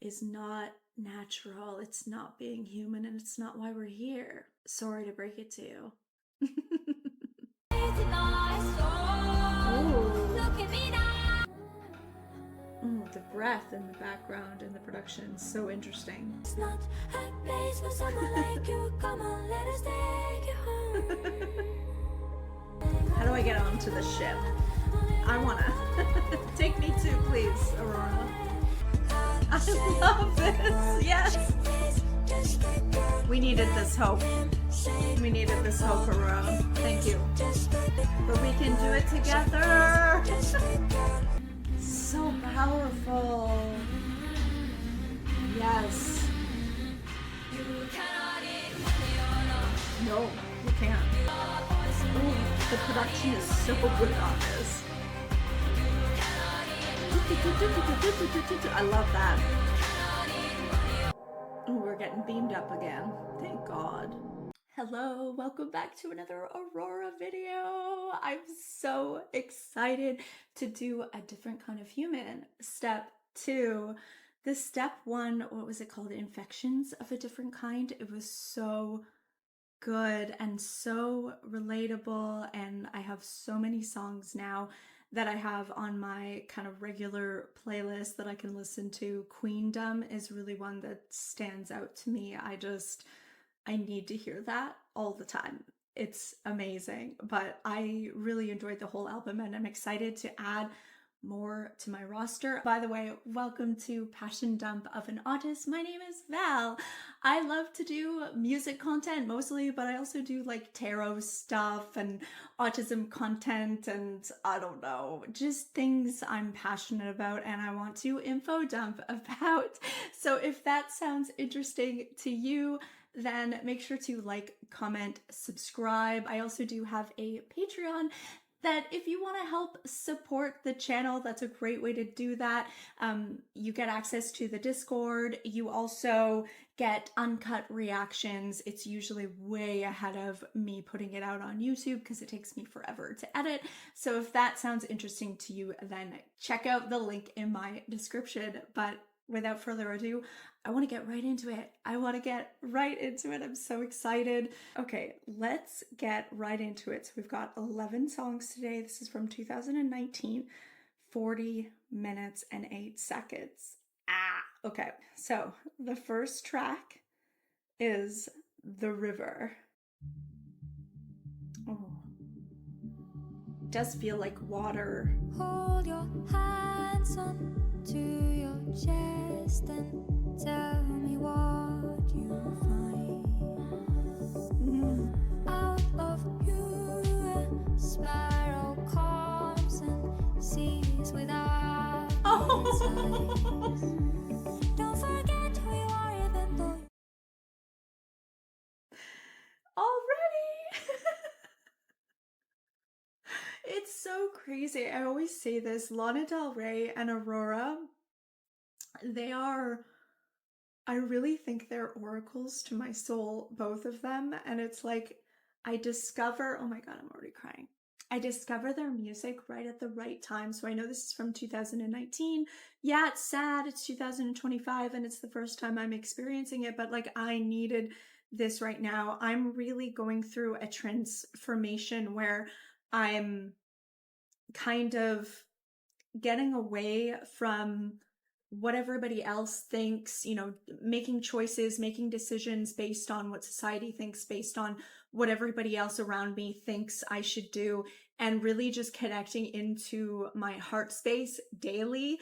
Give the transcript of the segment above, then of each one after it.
Is not natural, it's not being human, and it's not why we're here. Sorry to break it to you. The breath in the background and the production is so interesting. It's not a place for someone like you. Come on, let us take you home. How do I get onto the ship? I wanna. Take me too, please, Aurora. I love this, yes! We needed this hope. We needed this hope, Aurora. Thank you. But we can do it together! So powerful. Yes. No, we can't. Ooh, the production is so good on this. I love that. Oh, we're getting beamed up again. Thank God. Hello, welcome back to another Aurora video. I'm so excited to do a different kind of human. Step 2. The step 1, what was it called? Infections of a different kind. It was so good and so relatable, and I have so many songs now that I have on my kind of regular playlist that I can listen to. Queendom is really one that stands out to me. I need to hear that all the time. It's amazing, but I really enjoyed the whole album and I'm excited to add more to my roster. By the way, welcome to Passion Dump of an Autist. My name is Val. I love to do music content mostly, but I also do like tarot stuff and autism content and I don't know, just things I'm passionate about and I want to info dump about. So if that sounds interesting to you, then make sure to like, comment, subscribe. I also do have a Patreon that if you want to help support the channel, that's a great way to do that. You get access to the Discord. You also get uncut reactions. It's usually way ahead of me putting it out on YouTube because it takes me forever to edit. So if that sounds interesting to you, then check out the link in my description. But without further ado, I want to get right into it. I'm so excited. Okay, let's get right into it. So we've got 11 songs today. This is from 2019, 40 minutes and 8 seconds. Okay, so the first track is The River. Oh, it does feel like water. Hold your hands on to your chest and tell me what you find. Out of you a spiral comes and sees without insight. Don't forget who you are even though Already! It's so crazy. I always say this, Lana Del Rey and Aurora, I really think they're oracles to my soul, both of them. And it's like, oh my God, I'm already crying. I discover their music right at the right time. So I know this is from 2019. Yeah, it's sad. It's 2025 and it's the first time I'm experiencing it, but like I needed this right now. I'm really going through a transformation where I'm kind of getting away from what everybody else thinks, making choices, making decisions based on what society thinks, based on what everybody else around me thinks I should do, and really just connecting into my heart space daily.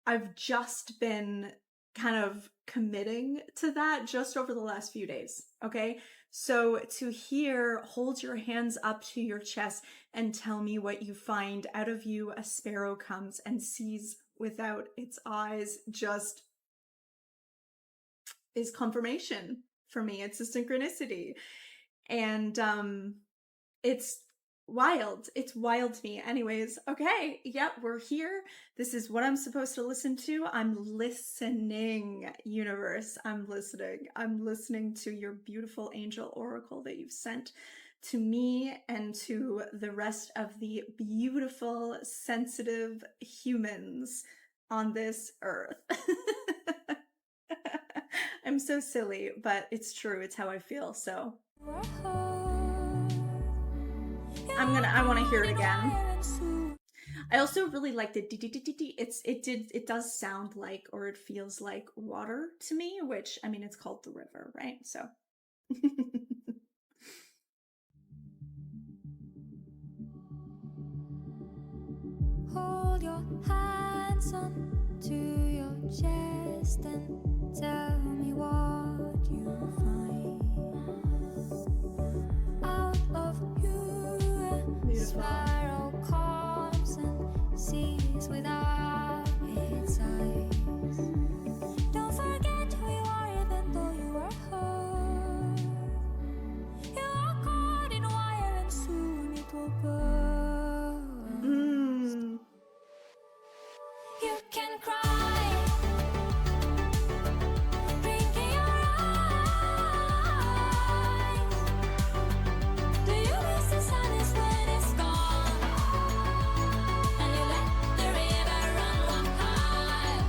I've just been kind of committing to that just over the last few days, okay? So to hear, hold your hands up to your chest and tell me what you find. Out of you a sparrow comes and sees without its eyes, just is confirmation for me. It's a synchronicity. And it's wild. It's wild to me. Anyways, okay, yep, we're here. This is what I'm supposed to listen to. I'm listening, universe. I'm listening. I'm listening to your beautiful angel oracle that you've sent to me and to the rest of the beautiful, sensitive humans on this earth. I'm so silly, but it's true. It's how I feel. So I want to hear it again. I also really like the it does sound like, or it feels like water to me, which, I mean, it's called the river, right? So Hold your hands on to your chest and tell me what you find. Out of you, a spiral comes and sees without its eyes. Don't forget who you are, even though you are hurt. You are caught in wire, and soon it will burn. You can cry, blink in your eyes. Do you miss the sadness when it's gone? And you let the river run high.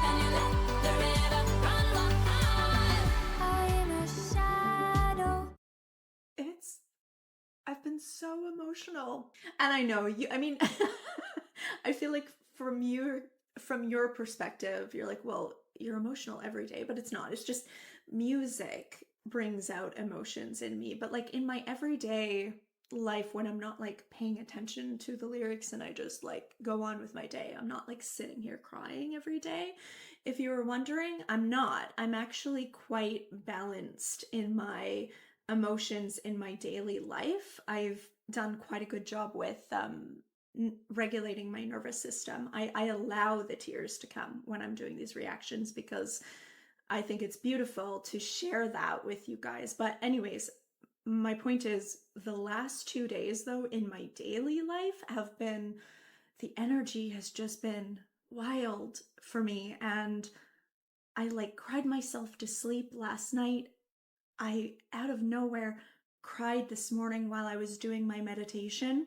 And you let the river run high. I am a shadow. I've been so emotional. And I know you, I mean, I feel like from your perspective, you're like, well, you're emotional every day, but it's not. It's just music brings out emotions in me. But like in my everyday life, when I'm not like paying attention to the lyrics and I just like go on with my day, I'm not like sitting here crying every day. If you were wondering, I'm not. I'm actually quite balanced in my emotions in my daily life. I've done quite a good job with regulating my nervous system. I allow the tears to come when I'm doing these reactions because I think it's beautiful to share that with you guys. But anyways, my point is, the last 2 days though in my daily life have been, the energy has just been wild for me, and I like cried myself to sleep last night. I, out of nowhere, cried this morning while I was doing my meditation.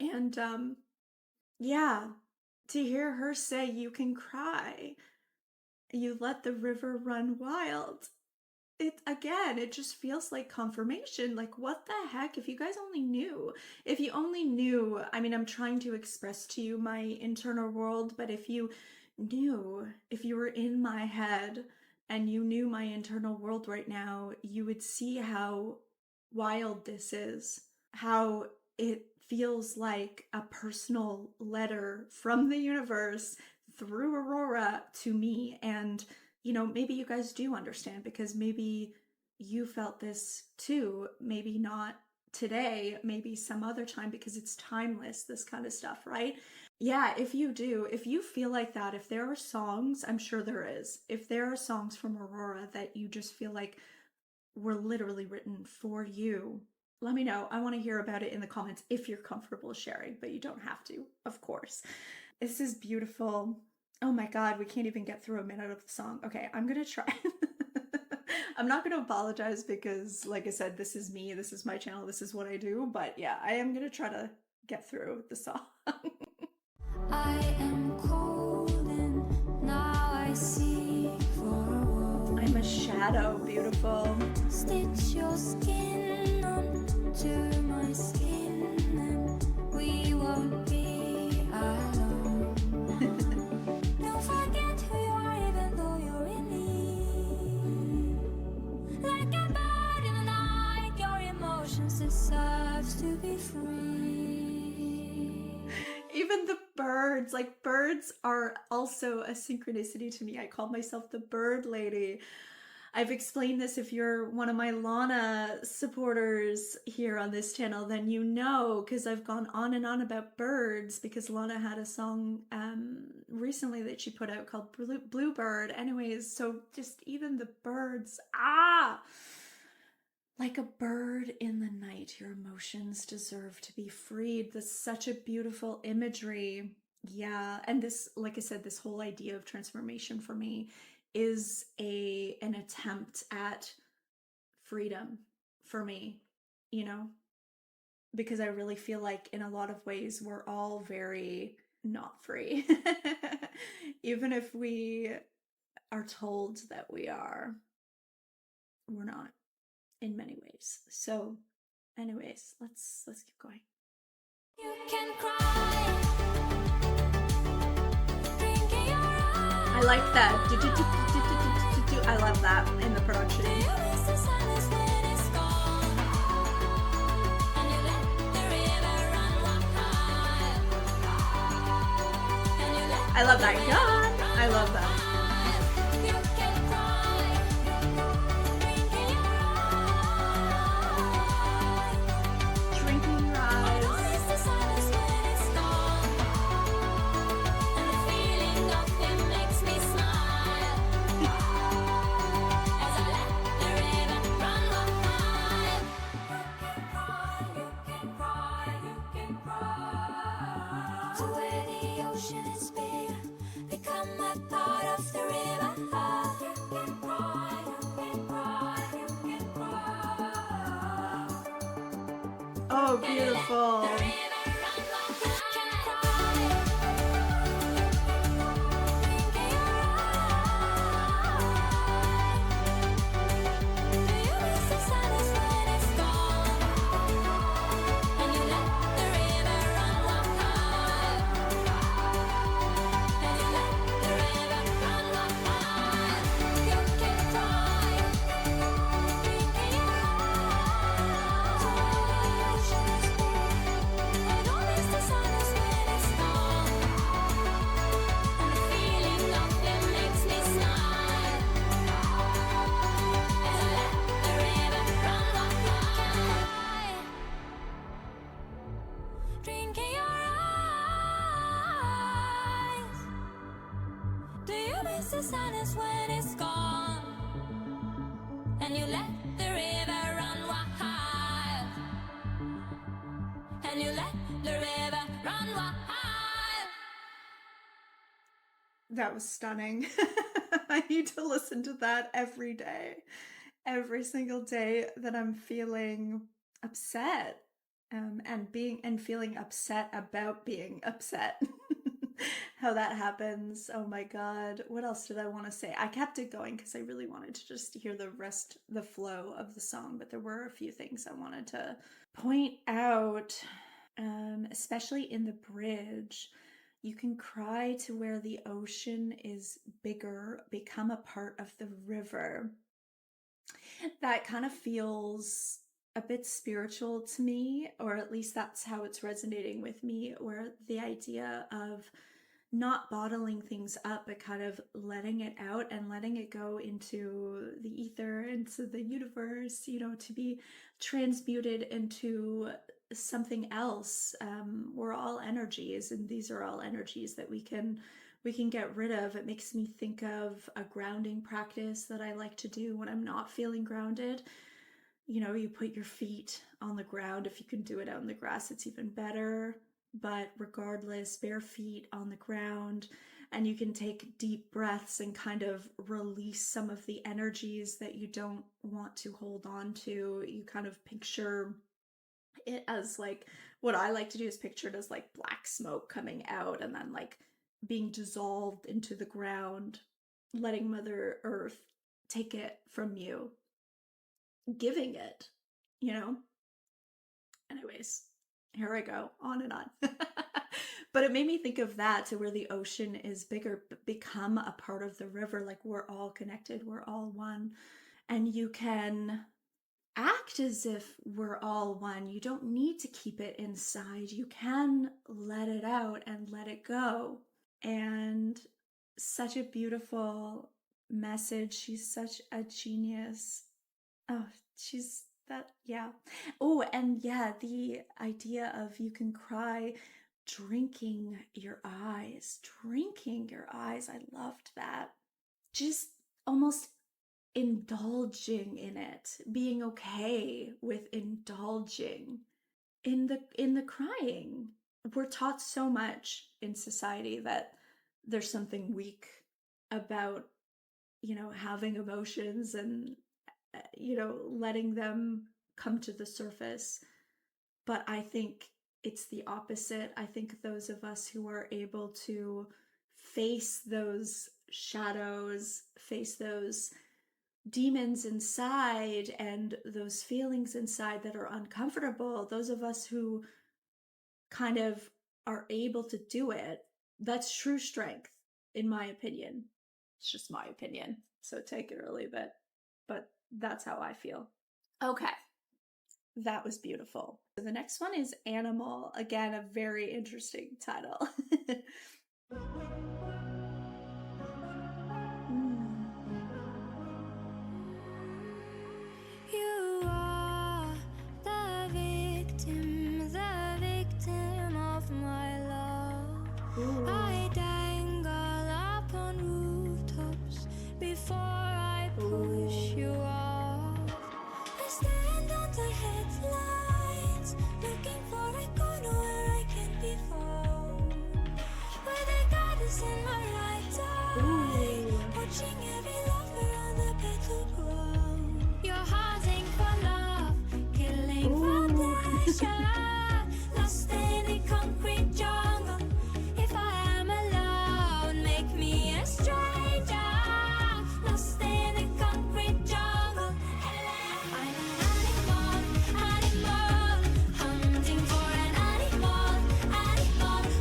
And yeah, to hear her say, you can cry, you let the river run wild. It just feels like confirmation. Like, what the heck? If you guys only knew. If you only knew, I mean, I'm trying to express to you my internal world, but if you knew, if you were in my head and you knew my internal world right now, you would see how wild this is, how it feels like a personal letter from the universe through Aurora to me. And you know, maybe you guys do understand because maybe you felt this too. Maybe not today, maybe some other time, because it's timeless, this kind of stuff, right? Yeah, if you do, if you feel like that, if there are songs, I'm sure there is, if there are songs from Aurora that you just feel like were literally written for you, let me know. I want to hear about it in the comments if you're comfortable sharing, but you don't have to, of course. This is beautiful. Oh my God, we can't even get through a minute of the song. Okay, I'm gonna try. I'm not gonna apologize because, like I said, this is me, this is my channel, this is what I do, but yeah, I am gonna try to get through the song. I am cold and now I see for a wall. I'm a shadow, beautiful. Stitch your skin onto my skin and we won't be alone. Don't forget who you are even though you're in me. Like a bird in the night, your emotions deserves to be free. Even the birds, like birds are also a synchronicity to me. I call myself the bird lady. I've explained this. If you're one of my Lana supporters here on this channel, then you know, because I've gone on and on about birds, because Lana had a song recently that she put out called Bluebird. Anyways, so just even the birds, Like a bird in the night, your emotions deserve to be freed. That's such a beautiful imagery. Yeah, and this, like I said, this whole idea of transformation for me is an attempt at freedom for me, you know, because I really feel like in a lot of ways we're all very not free. Even if we are told that we are, we're not in many ways. So anyways, let's keep going. You can cry. Drinking your eyes. I like that. I love that in the production. Do you miss the silence when it's gone? And you let the river run wild. And you let I love that gun. I love that. you can cry. Drinking your eyes. Drinking your Do you eyes. miss the silence when it's gone? And the feeling of him makes me smile. As I let the river run wild. You can cry, you can cry. To where the ocean is big, become a part of the river. You can cry, you can cry, you can cry. Oh, beautiful. The river run wild. You can cry. Drinking your eyes. Do you miss the silence when it's gone? And you let the river run wild. And you let the river run wild. You can cry. Drinking your eyes. To where the ocean is big. I don't miss the silence when it's gone. And the feeling of him makes me smile. As I let the river run wild. Drinking your eyes. Do you miss the silence when it's gone? And you let the river run wild. And you let the river run wild. That was stunning. I need to listen to that every day. Every single day that I'm feeling upset. And feeling upset about being upset. How that happens. Oh my god. What else did I want to say? I kept it going because I really wanted to just hear the flow of the song, but there were a few things I wanted to point out, especially in the bridge. You can cry to where the ocean is bigger, become a part of the river. That kind of feels a bit spiritual to me, or at least that's how it's resonating with me, where the idea of not bottling things up, but kind of letting it out and letting it go into the ether, into the universe, you know, to be transmuted into something else. We're all energies, and these are all energies that we can get rid of. It makes me think of a grounding practice that I like to do when I'm not feeling grounded. You know, you put your feet on the ground. If you can do it out in the grass, it's even better. But regardless, bare feet on the ground, and you can take deep breaths and kind of release some of the energies that you don't want to hold on to. You kind of picture it as like, what I like to do is picture it as like black smoke coming out and then like being dissolved into the ground, letting Mother Earth take it from you, giving it, you know? Anyways, here I go, on and on. But it made me think of that, to where the ocean is bigger, become a part of the river. Like, we're all connected, we're all one. And you can act as if we're all one. You don't need to keep it inside. You can let it out and let it go. And such a beautiful message. She's such a genius. Oh, she's that, yeah. Oh, and yeah, the idea of you can cry drinking your eyes. Drinking your eyes. I loved that. Just almost indulging in it, being okay with indulging in the crying. We're taught so much in society that there's something weak about, you know, having emotions and, you know, letting them come to the surface. But I think it's the opposite. I think those of us who are able to face those shadows, face those demons inside and those feelings inside that are uncomfortable, those of us who kind of are able to do it, that's true strength, in my opinion. It's just my opinion, so take it or leave it. But that's how I feel. Okay, that was beautiful. So the next one is Animal. Again, a very interesting title. You are the victim of my love. Ooh. I dangle up on rooftops before I push you off. I stand under headlights, looking for a corner where I can be found. Where the goddess in my right eye, watching every lover on the battleground. You're hunting for love, killing for pleasure, lost in the concrete jungle. If I am alone, make me a stranger, lost in the concrete jungle. I'm an animal, hunting for an animal,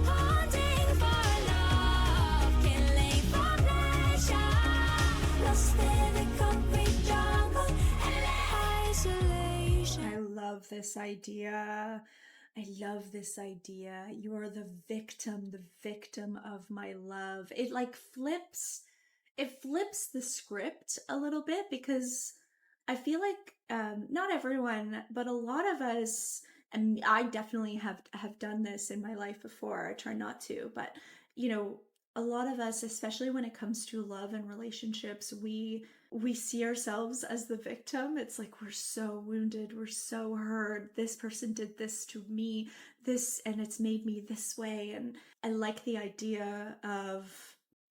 hunting for love, killing for pleasure, lost in the concrete jungle. Isolation. I love this idea. I love this idea. You are the victim of my love. It like flips the script a little bit, because I feel like not everyone, but a lot of us, and I definitely have done this in my life before. I try not to, but you know, a lot of us, especially when it comes to love and relationships, we see ourselves as the victim. It's like, we're so wounded, we're so hurt. This person did this to me, and it's made me this way. And I like the idea of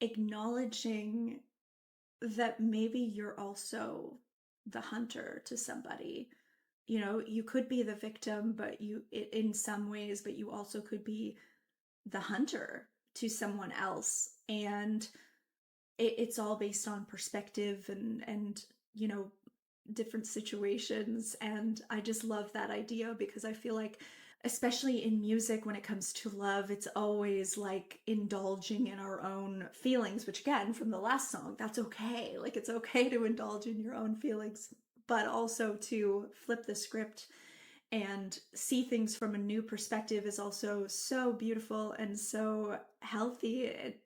acknowledging that maybe you're also the hunter to somebody. You know, you could be the victim, but in some ways, but you also could be the hunter to someone else. And it's all based on perspective and you know, different situations. And I just love that idea, because I feel like, especially in music, when it comes to love, it's always like indulging in our own feelings, which again, from the last song, that's okay. Like, it's okay to indulge in your own feelings, but also to flip the script and see things from a new perspective is also so beautiful and so healthy.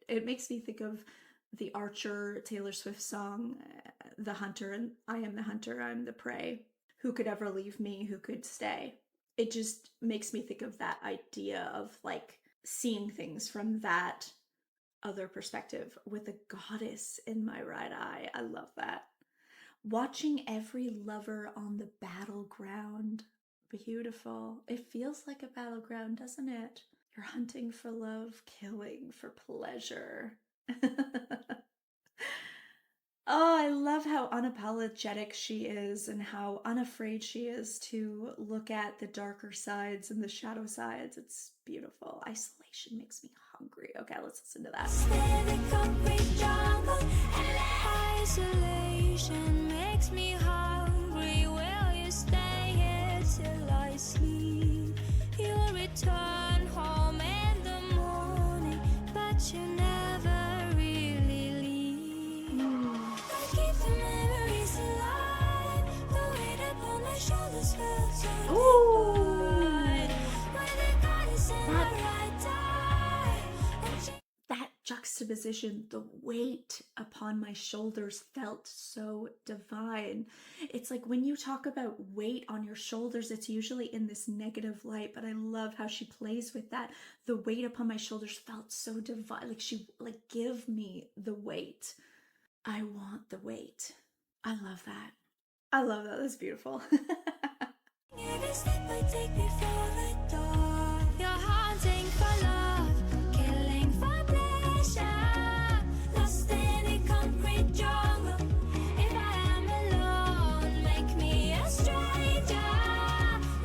It makes me think of the Archer Taylor Swift song, The Hunter, and I am the hunter, I'm the prey. Who could ever leave me? Who could stay? It just makes me think of that idea of like seeing things from that other perspective with a goddess in my right eye. I love that. Watching every lover on the battleground. Beautiful. It feels like a battleground, doesn't it? You're hunting for love, killing for pleasure. Oh, I love how unapologetic she is and how unafraid she is to look at the darker sides and the shadow sides. It's beautiful. Isolation makes me hungry. Okay, let's listen to that. Isolation makes me hungry. Will you stay here till I sleep? You'll return home in the morning, but you never really leave. I keep the memories alive. The weight upon my shoulders felt so divine. When the goddess in my right eye, that juxtaposition, the weight upon my shoulders felt so divine. It's like when you talk about weight on your shoulders, it's usually in this negative light, but I love how she plays with that. The weight upon my shoulders felt so divine. Like, she, like, give me the weight. I want the weight. I love that. I love that. That's beautiful. Every step I take before the dawn, you're hunting for love, killing for pleasure, lost in a concrete jungle. If I am alone, make me a stranger,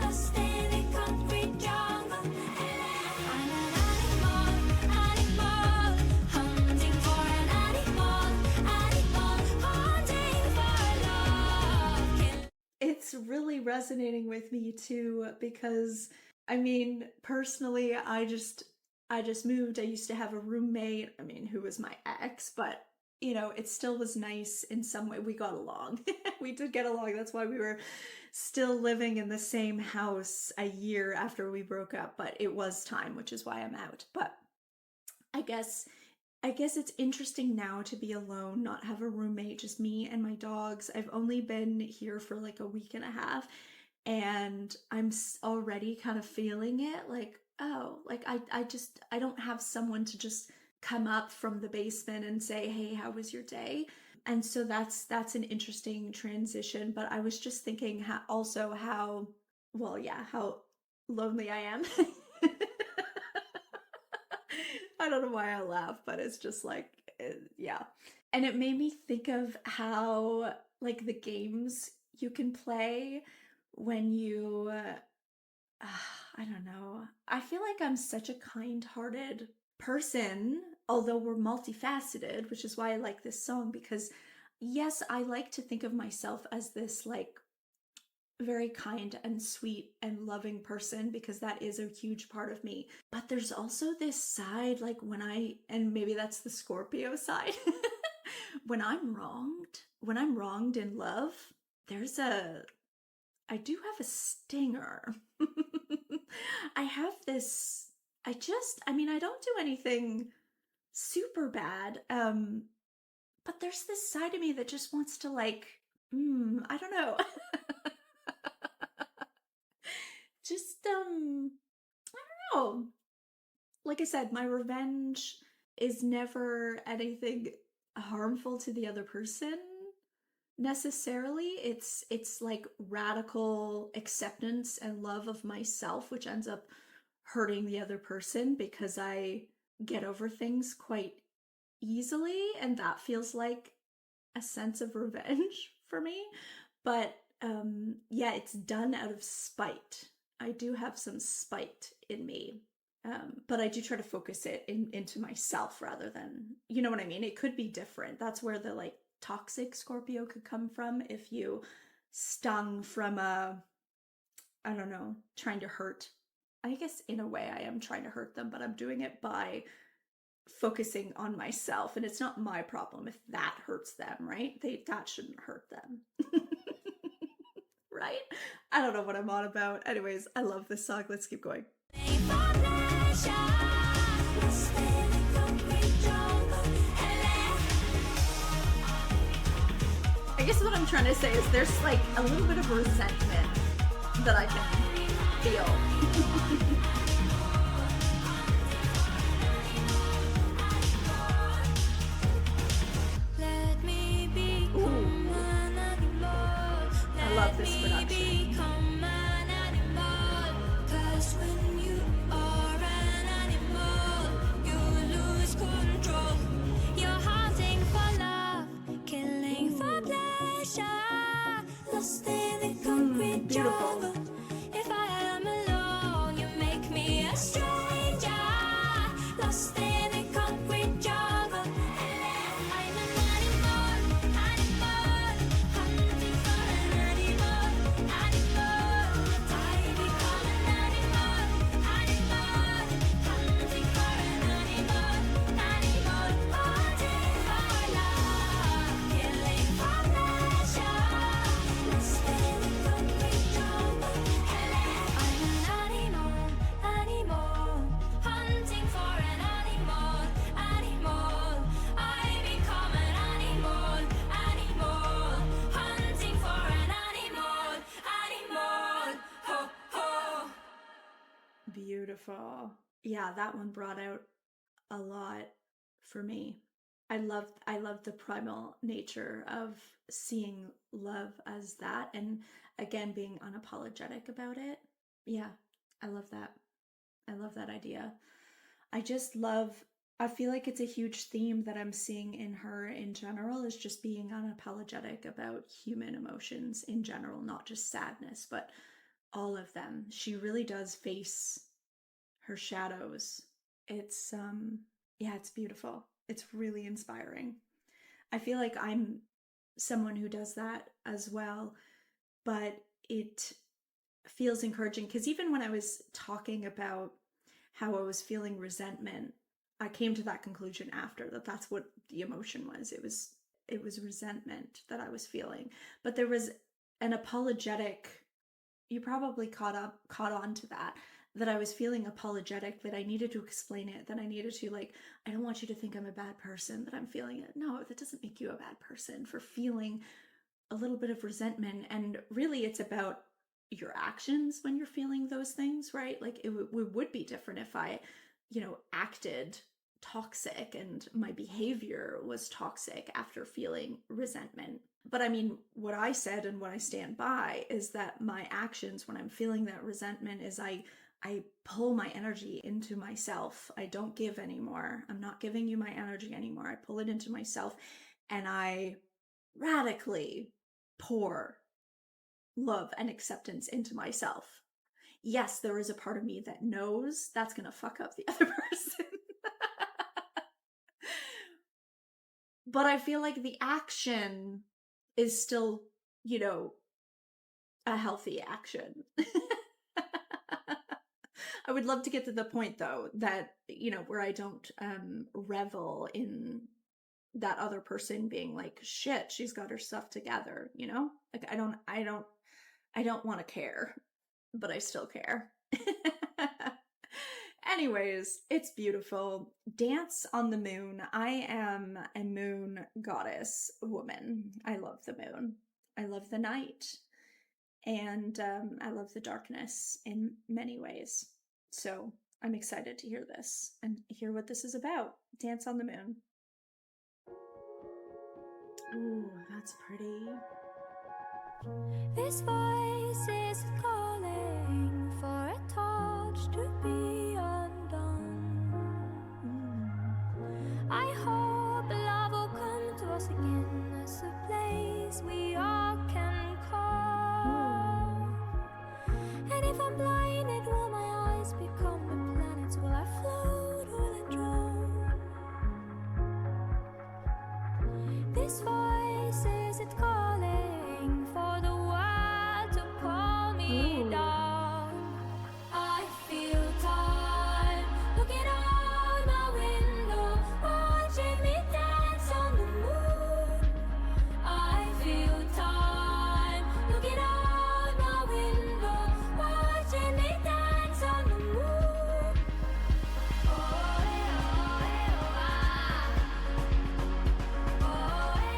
lost in a concrete jungle. I'm an animal, animal, hunting for an animal, animal, hunting for love. It's really resonating with me too, because I mean, personally, I just moved. I used to have a roommate, I mean, who was my ex, but you know, it still was nice in some way. We got along. We did get along. That's why we were still living in the same house a year after we broke up, but it was time, which is why I'm out. But I guess it's interesting now to be alone, not have a roommate, just me and my dogs. I've only been here for like a week and a half, and I'm already kind of feeling it like, oh, like I don't have someone to just come up from the basement and say, "Hey, how was your day?" And so that's an interesting transition, but I was just thinking how well, yeah, how lonely I am. I don't know why I laugh, but it's just like, yeah. And it made me think of how, like, the games you can play when you, I don't know. I feel like I'm such a kind hearted person, although we're multifaceted, which is why I like this song, because yes, I like to think of myself as this, like, very kind and sweet and loving person, because that is a huge part of me. But there's also this side, like and maybe that's the Scorpio side, when I'm wronged in love, I do have a stinger. I have this, I mean, I don't do anything super bad, but there's this side of me that just wants to, like, I don't know. Just I don't know. Like I said, my revenge is never anything harmful to the other person necessarily. It's like radical acceptance and love of myself, which ends up hurting the other person because I get over things quite easily, and that feels like a sense of revenge for me. But yeah, it's done out of spite. I do have some spite in me. But I do try to focus it into myself rather than, you know what I mean? It could be different. That's where the, like, toxic Scorpio could come from, if you stung from I don't know, trying to hurt. I guess in a way I am trying to hurt them, but I'm doing it by focusing on myself, and it's not my problem if that hurts them, right? That shouldn't hurt them. Right? I don't know what I'm on about. Anyways, I love this song. Let's keep going. I guess what I'm trying to say is there's like a little bit of resentment that I can feel. I love this production. Beautiful. If I am alone, you make me a stranger, lost in a concrete jungle. I'm an animal, animal, hunting for an animal, animal. I become an animal, animal, hunting for an animal, animal. Hunting for love, killing for pleasure, lost in a concrete jungle. I'm an animal, animal, hunting for an animal, animal. I become an animal, animal, hunting for an animal, animal. Ho, ho. Beautiful. Yeah, that one brought out a lot for me. I love the primal nature of seeing love as that, and again being unapologetic about it. Yeah, I love that. I love that idea. I just love, I feel like it's a huge theme that I'm seeing in her in general, is just being unapologetic about human emotions in general, not just sadness, but all of them. She really does face her shadows. It's yeah, it's beautiful. It's really inspiring. I feel like I'm someone who does that as well, but it feels encouraging because even when I was talking about how I was feeling resentment, I came to that conclusion after that that's what the emotion was. It was resentment that I was feeling. But there was an apologetic, you probably caught on to that I was feeling apologetic, that I needed to explain it, that I needed to, like, I don't want you to think I'm a bad person, that I'm feeling it. No, that doesn't make you a bad person for feeling a little bit of resentment. And really it's about your actions when you're feeling those things, right? Like it would be different if I, acted toxic and my behavior was toxic after feeling resentment. But I mean, what I said and what I stand by is that my actions when I'm feeling that resentment is I pull my energy into myself. I don't give anymore. I'm not giving you my energy anymore. I pull it into myself and I radically pour love and acceptance into myself. Yes, there is a part of me that knows that's going to fuck up the other person. But I feel like the action is still, a healthy action. I would love to get to the point though that, where I don't revel in that other person being like, shit, she's got her stuff together, Like I don't want to care, but I still care. Anyways, it's beautiful. Dance on the moon. I am a moon goddess woman. I love the moon. I love the night. And I love the darkness in many ways. So I'm excited to hear this and hear what this is about. Dance on the moon. Ooh, that's pretty. This voice is calling for a touch to be undone. I hope love will come to us again as a place we all can call. And if I'm blinded, will my eyes become the planets? Will I float? Will I drown? This voice is it calling for the world to pull me down. I feel time looking out my window, watching me dance on the moon. I feel time looking out my window, watching me dance on the moon. Oh, oh, oh, ah. Oh, oh,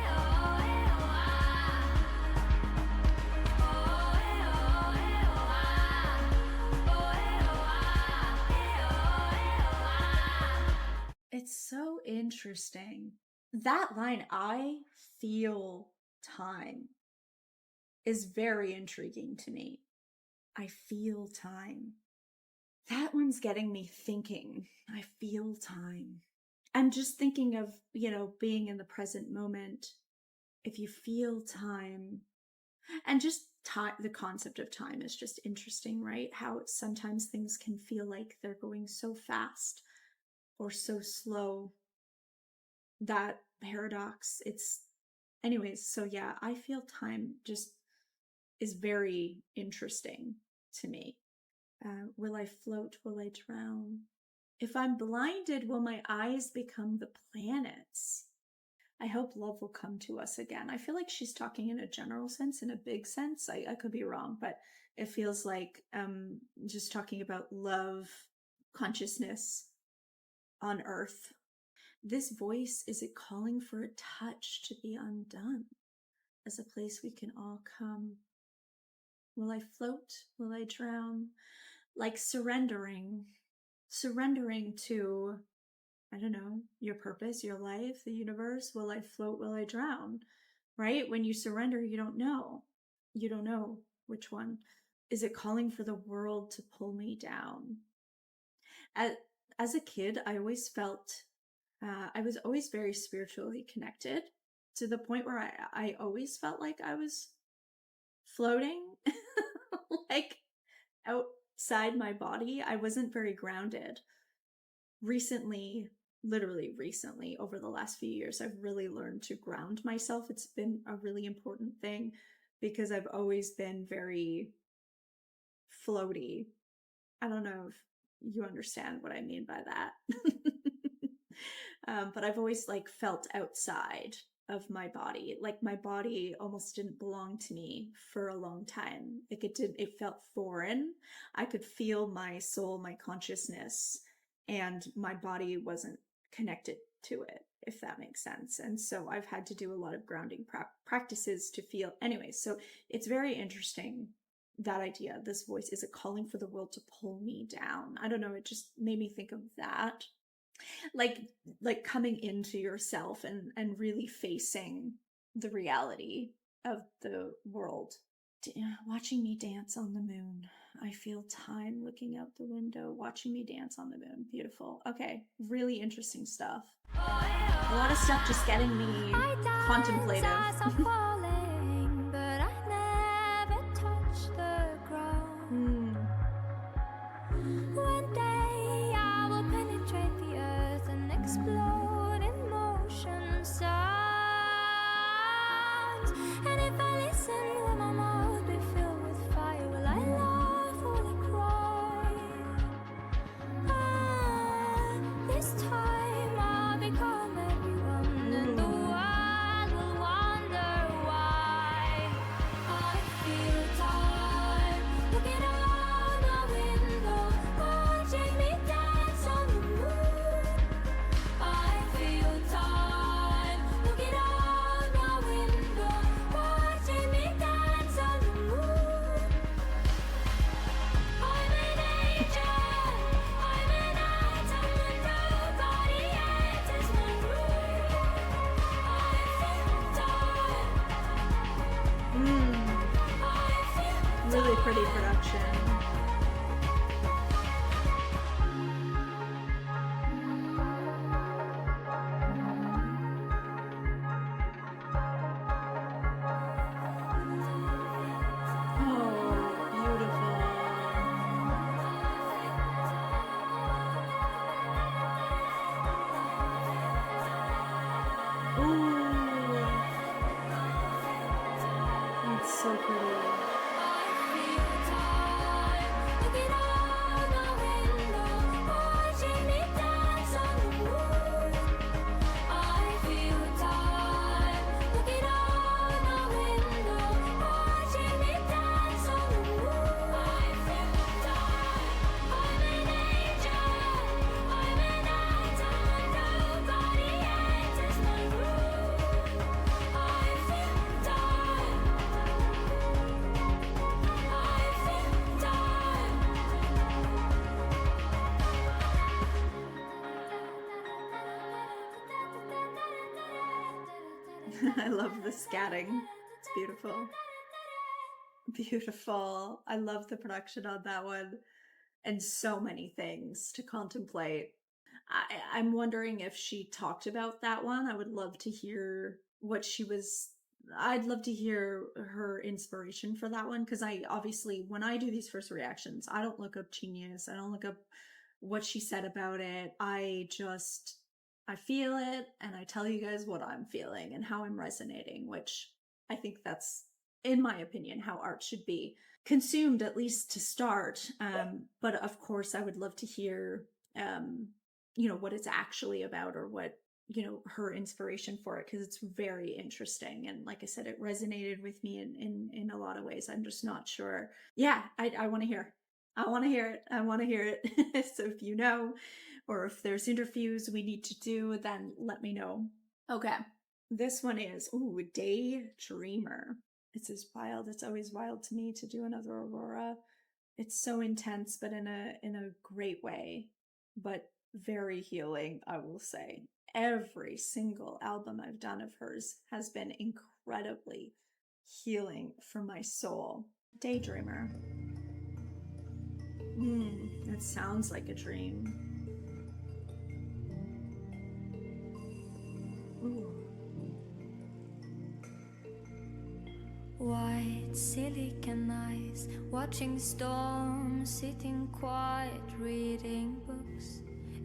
oh, ah. It's so interesting. That line, I feel time, is very intriguing to me. I feel time. That one's getting me thinking. I feel time. I'm just thinking of, being in the present moment. If you feel time, and just time, the concept of time is just interesting, right? How sometimes things can feel like they're going so fast or so slow. That paradox, anyways, so yeah, I feel time just is very interesting to me. Will I float? Will I drown? If I'm blinded, will my eyes become the planets? I hope love will come to us again. I feel like she's talking in a general sense, in a big sense. I could be wrong, but it feels like just talking about love, consciousness on Earth. This voice, is it calling for a touch to be undone as a place we can all come? Will I float? Will I drown? Like surrendering to I don't know, your purpose, your life, the universe. Will I float? Will I drown? Right? When you surrender, you don't know. You don't know which one. Is it calling for the world to pull me down? As, as a kid, I always felt I was always very spiritually connected to the point where I always felt like I was floating, like outside my body. I wasn't very grounded. Recently, literally recently, over the last few years, I've really learned to ground myself. It's been a really important thing because I've always been very floaty. I don't know if you understand what I mean by that. But I've always like felt outside of my body. Like my body almost didn't belong to me for a long time. Like it felt foreign. I could feel my soul, my consciousness, and my body wasn't connected to it, if that makes sense. And so I've had to do a lot of grounding practices to feel. Anyway, so it's very interesting, that idea. This voice, is it calling for the world to pull me down? I don't know, it just made me think of that, like coming into yourself and really facing the reality of the world. Watching me dance on the moon. I feel time looking out the window, watching me dance on the moon. Beautiful. Okay, really interesting stuff. A lot of stuff just getting me contemplative. One day I will penetrate the earth and explode in motion sounds. And if I listen, will my mouth be filled with fire? Will I laugh or will I cry? This time I'll become everyone and the world will wonder why. I feel time looking out the window, watching me dance on the moon. I feel time looking out the window, watching me dance on the moon. I'm an angel, I'm an atom, and nobody enters my room. I feel time, I feel Really pretty production. Oh, beautiful. Ooh, that's so pretty. I feel time looking out the window, watching me dance on the moon. I feel time looking out the window, watching me dance on the moon. I feel time. I'm an angel, I'm an atom, and nobody enters my room. I feel time. I love the scatting. It's beautiful. Beautiful. I love the production on that one. And so many things to contemplate. I'm wondering if she talked about that one. I would love to hear what she was. I'd love to hear her inspiration for that one, because I obviously, when I do these first reactions, I don't look up Genius. I don't look up what she said about it. I feel it and I tell you guys what I'm feeling and how I'm resonating, which I think that's, in my opinion, how art should be consumed, at least to start. But of course, I would love to hear, what it's actually about, or what, her inspiration for it, because it's very interesting. And like I said, it resonated with me in a lot of ways. I'm just not sure. Yeah, I want to hear. I want to hear it. I want to hear it. So if you know, or if there's interviews we need to do, then let me know. Okay. This one is, Daydreamer. It's as wild. It's always wild to me to do another Aurora. It's so intense, but in a great way. But very healing, I will say. Every single album I've done of hers has been incredibly healing for my soul. Daydreamer. It sounds like a dream. Ooh. White silicon eyes, watching storms, sitting quiet, reading books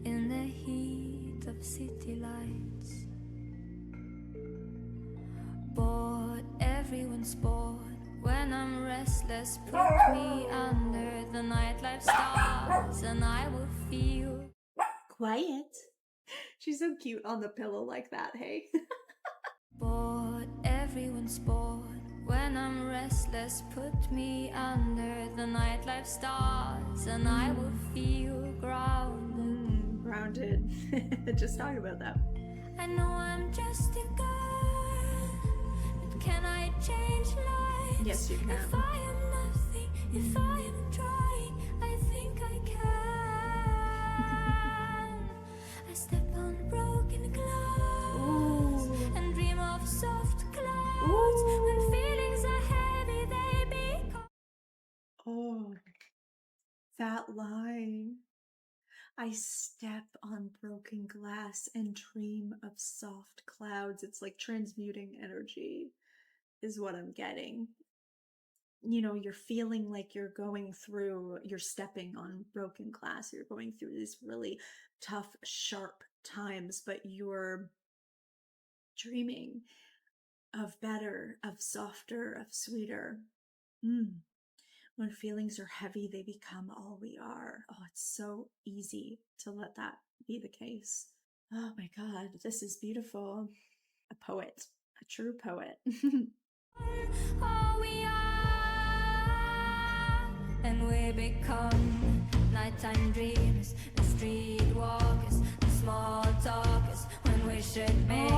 in the heat of city lights. Bored, everyone's bored. When I'm restless, put me under the nightlife stars, and I will feel quiet. She's so cute on the pillow like that, hey? Bored, everyone's bored. When I'm restless, put me under the nightlife stars, and I will feel grounded. Grounded. Just talk about that. I know I'm just a girl, but can I change lives? Yes, you can. If I am nothing, if I am trying, I think I can. I step on broken glass and dream of soft clouds. When feelings are heavy, they become. Oh, that line. I step on broken glass and dream of soft clouds. It's like transmuting energy is what I'm getting. You know, you're feeling like you're stepping on broken glass. You're going through these really tough, sharp times, but you're dreaming of better, of softer, of sweeter. When feelings are heavy, they become all we are. Oh, it's so easy to let that be the case. Oh my God, this is beautiful. A poet, a true poet. All we are, and we become nighttime dreamers, the streetwalkers, the small talkers, when we should be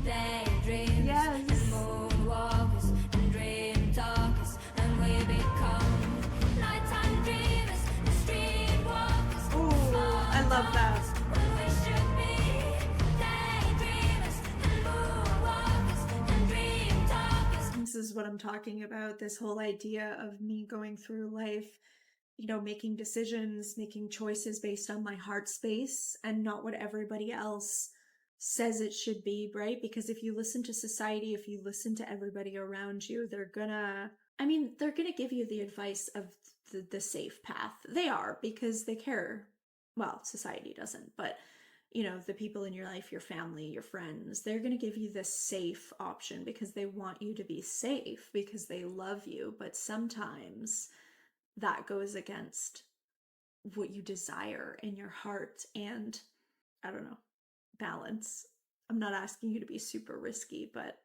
daydreamers, Yes. and moonwalkers, and dream talkers, and we become nighttime dreamers, the streetwalkers, the small I love that. talkers, when we should be daydreamers, and moonwalkers, and dream talkers. This is what I'm talking about, this whole idea of me going through life, you know, making decisions, making choices based on my heart space and not what everybody else says it should be, right? Because if you listen to society, if you listen to everybody around you, they're gonna give you the advice of the safe path. They are, because they care. Well, society doesn't, but you know, the people in your life, your family, your friends, they're going to give you the safe option because they want you to be safe, because they love you. But sometimes that goes against what you desire in your heart and, I don't know, balance. I'm not asking you to be super risky, but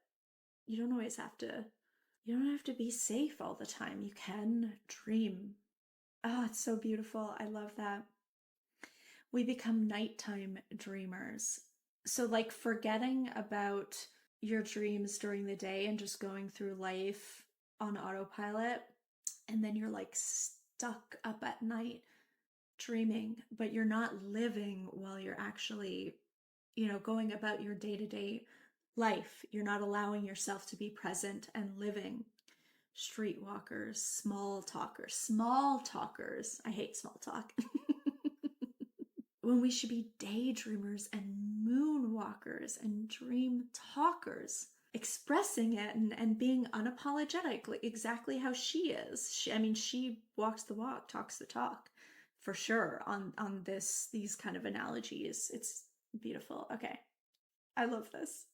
you don't have to be safe all the time. You can dream. Oh, it's so beautiful. I love that. We become nighttime dreamers. So like forgetting about your dreams during the day and just going through life on autopilot, and then you're like stuck up at night dreaming, but you're not living while you're actually, you know, going about your day-to-day life. You're not allowing yourself to be present and living. Streetwalkers, small talkers. I hate small talk. When we should be daydreamers and moonwalkers and dream talkers, expressing it and being unapologetic, like exactly how she is. She walks the walk, talks the talk, for sure, on these kind of analogies. It's beautiful. Okay, I love this.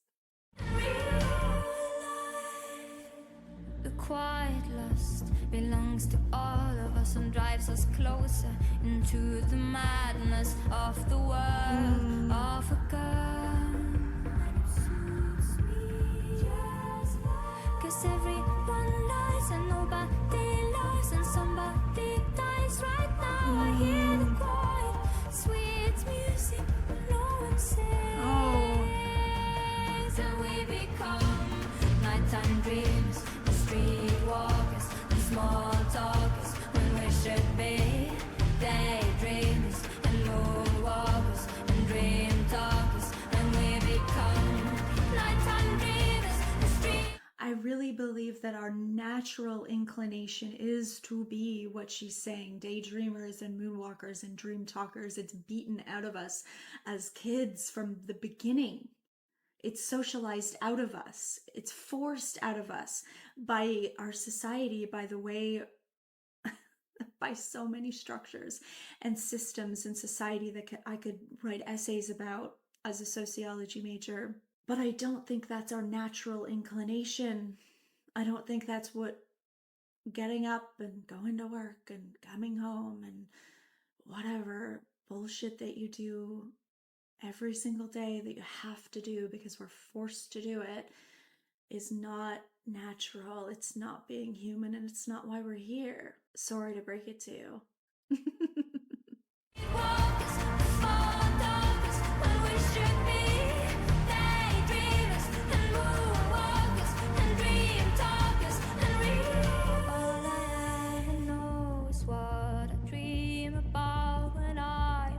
The quiet lust belongs to all of us and drives us closer into the madness of the world of a girl. Cause everyone lies and nobody lies and somebody dies right now. I hear the quiet, sweet music, no one sings. And we become nighttime dreams, streetwalkers, the small talkers, when we should be daydreamers and moonwalkers, that our natural inclination is to be what she's saying, daydreamers and moonwalkers and dream talkers. It's beaten out of us as kids from the beginning. It's socialized out of us. It's forced out of us by our society, by the way, by so many structures and systems in society that I could write essays about as a sociology major. But I don't think that's our natural inclination. I don't think that's what getting up and going to work and coming home and whatever bullshit that you do every single day that you have to do because we're forced to do it is not natural. It's not being human, and it's not why we're here. Sorry to break it to you.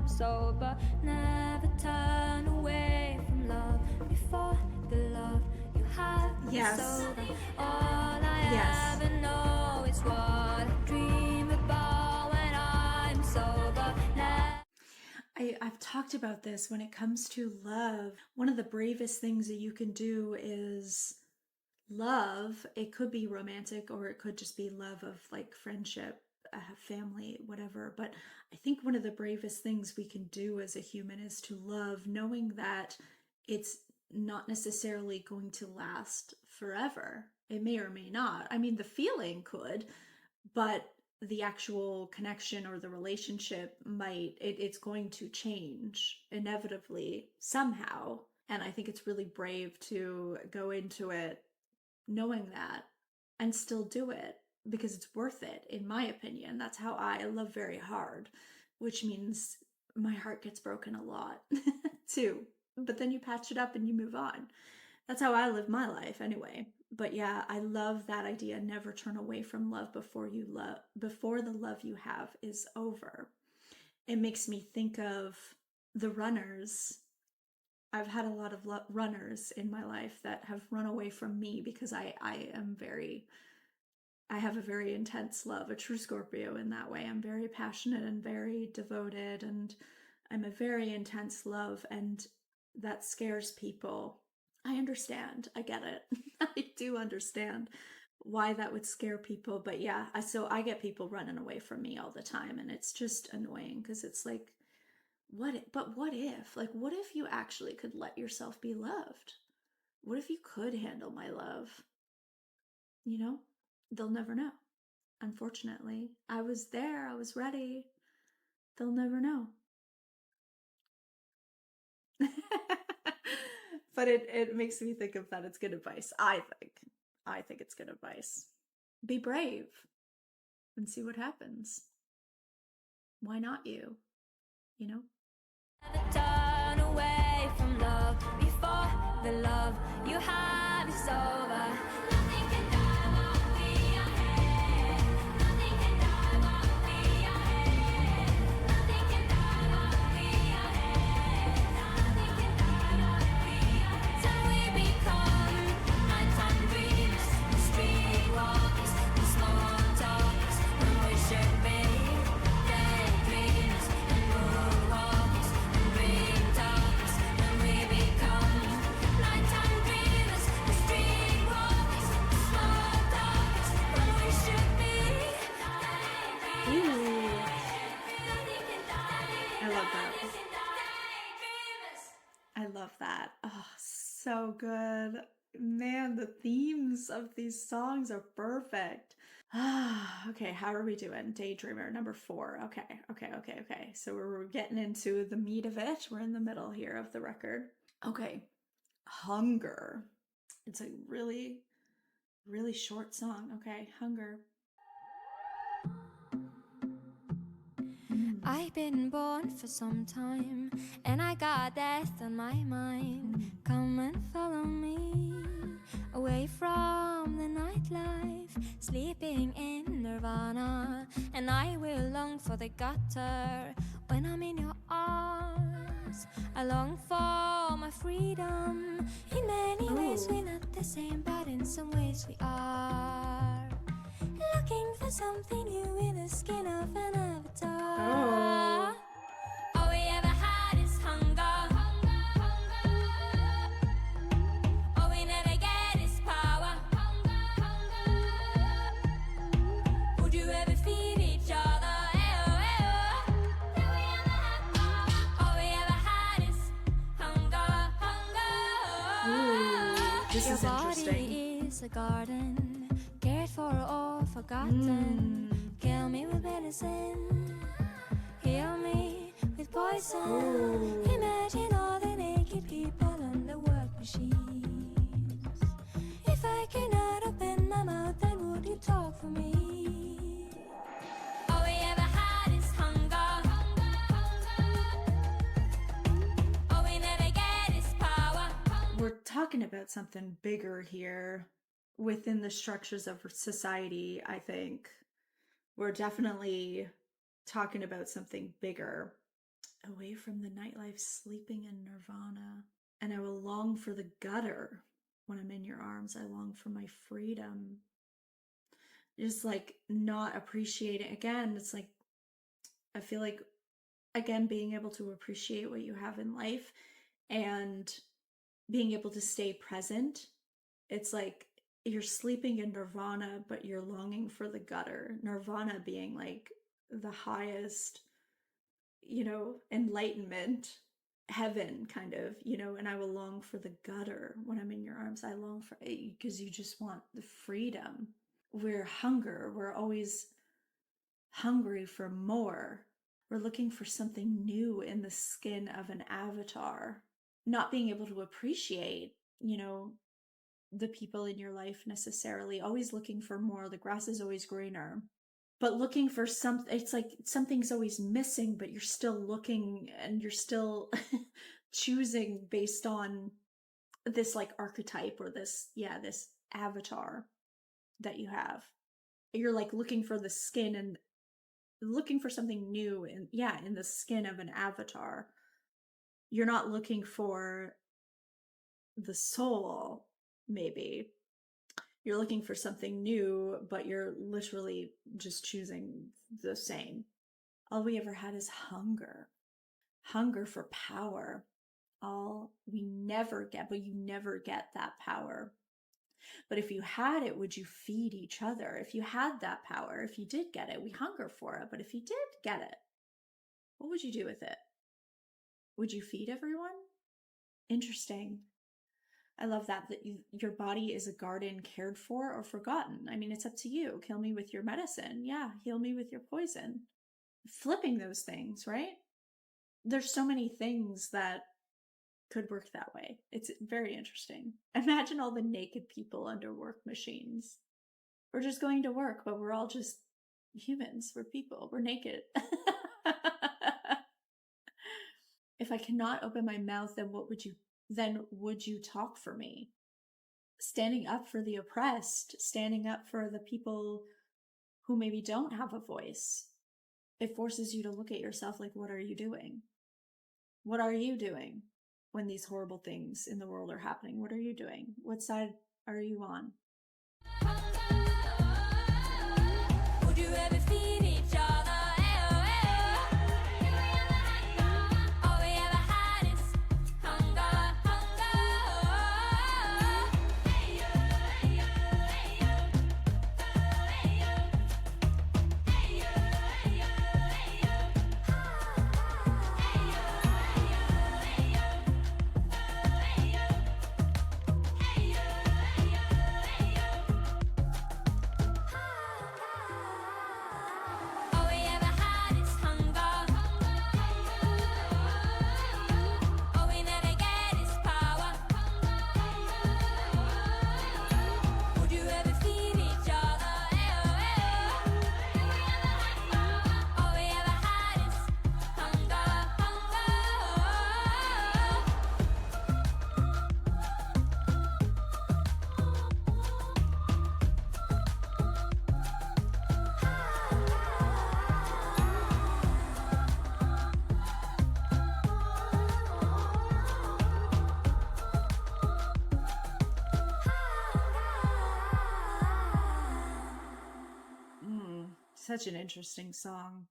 Sober, never turn away from love before the love you have. Yes. Sober. All I ever know is what I dream about when I'm sober. I've talked about this when it comes to love. One of the bravest things that you can do is love. It could be romantic, or it could just be love of like friendship, family, whatever. But I think one of the bravest things we can do as a human is to love, knowing that it's not necessarily going to last forever. It may or may not. I mean, the feeling could, but the actual connection or the relationship might, it's going to change inevitably somehow. And I think it's really brave to go into it knowing that and still do it, because it's worth it, in my opinion. That's how I love very hard, which means my heart gets broken a lot too. But then you patch it up and you move on. That's how I live my life anyway. But yeah, I love that idea. Never turn away from love before the love you have is over. It makes me think of the runners. I've had a lot of runners in my life that have run away from me because I have a very intense love, a true Scorpio in that way. I'm very passionate and very devoted, and I'm a very intense love, and that scares people. I understand. I get it. I do understand why that would scare people. But yeah, so I get people running away from me all the time, and it's just annoying because it's like, what if? Like, what if you actually could let yourself be loved? What if you could handle my love? You know? They'll never know. Unfortunately, I was there, I was ready. They'll never know. But it makes me think of that. It's good advice. I think it's good advice. Be brave and see what happens. Why not you? You know? Never turn away from love before the love you have is over. Nothing can die while we are here. Nothing can die while we are here. Nothing can die while we are here. Nothing can die while we are here. Till we become nighttime dreamers, streetwalkers, and small talkers, when we should be daydreamers and moonwalkers and dream talkers. When we become nighttime dreamers and streetwalkers and small talkers, when we should be Ooh, I love that. I love that. Oh, so good. Man, the themes of these songs are perfect. Okay, how are we doing? Daydreamer, number 4. Okay. So we're getting into the meat of it. We're in the middle here of the record. Okay, Hunger. It's a really, really short song. Okay, Hunger. I've been born for some time, and I got death on my mind. Come and follow me away from the nightlife, sleeping in nirvana, and I will long for the gutter when I'm in your arms. I long for all my freedom. In many ways we're not the same, but in some ways we are. Looking for something new in the skin of an avatar. All we ever had is hunger. All we never get is power. Would you ever feed each other? All we ever had is hunger. This Your is interesting. body is a garden, cared for or forgotten. Kill me with medicine, heal me with poison. Imagine all the naked people on the work machines. If I cannot open my mouth, then would you talk for me? All we ever had is hunger. All we never get is power. We're talking about something bigger here within the structures of society, I think. We're definitely talking about something bigger. Away from the nightlife, sleeping in nirvana. And I will long for the gutter when I'm in your arms. I long for my freedom. Just like not appreciating. Again, it's like, I feel like, again, being able to appreciate what you have in life and being able to stay present. It's like you're sleeping in nirvana, but you're longing for the gutter. Nirvana being like the highest, enlightenment, heaven kind of, and I will long for the gutter when I'm in your arms. I long for it because you just want the freedom. We're always hungry for more. We're looking for something new in the skin of an avatar, not being able to appreciate, the people in your life necessarily, always looking for more. The grass is always greener, but looking for something. It's like something's always missing, but you're still looking and you're still choosing based on this like archetype or this avatar that you have. You're like looking for the skin and looking for something new in the skin of an avatar. You're not looking for the soul. Maybe you're looking for something new, but you're literally just choosing the same. All we ever had is hunger for power. All we never get, but you never get that power. But if you had it, would you feed each other? If you had that power, if you did get it, we hunger for it. But if you did get it, what would you do with it? Would you feed everyone? Interesting. I love that your body is a garden cared for or forgotten. I mean, it's up to you. Kill me with your medicine. Yeah, heal me with your poison. Flipping those things, right? There's so many things that could work that way. It's very interesting. Imagine all the naked people under work machines. We're just going to work, but we're all just humans. We're people. We're naked. If I cannot open my mouth, then would you talk for me? Standing up for the oppressed, standing up for the people who maybe don't have a voice. It forces you to look at yourself like, what are you doing? What are you doing when these horrible things in the world are happening? What are you doing? What side are you on? Would you ever feed each other? All we ever had is hunger. Such an interesting song.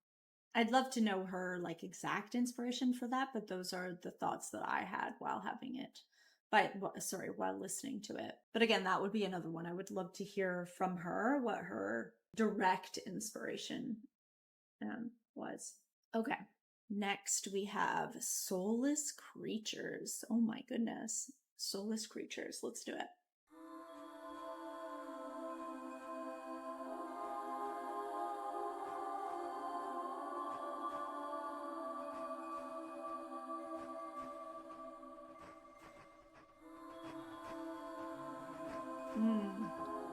I'd love to know her like exact inspiration for that, but those are the thoughts that I had while having it. While listening to it. But again, that would be another one. I would love to hear from her what her direct inspiration was. Okay. Next, we have Soulless Creatures. Oh my goodness. Soulless Creatures. Let's do it.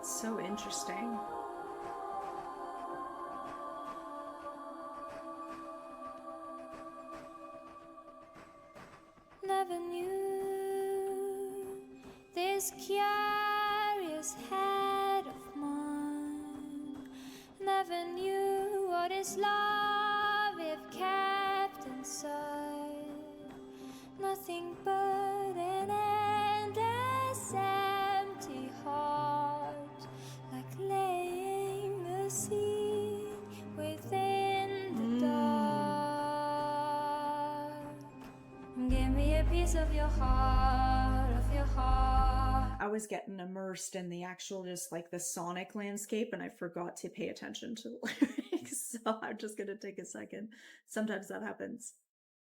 So interesting. Never knew this curious head of mine. Never knew what is love if kept inside. Nothing but an endless empty heart, like laying a seed within the dark. Give me a piece of your heart, of your heart. I was getting immersed in the actual, just like the sonic landscape, and I forgot to pay attention to the lyrics. So I'm just gonna take a second. Sometimes that happens.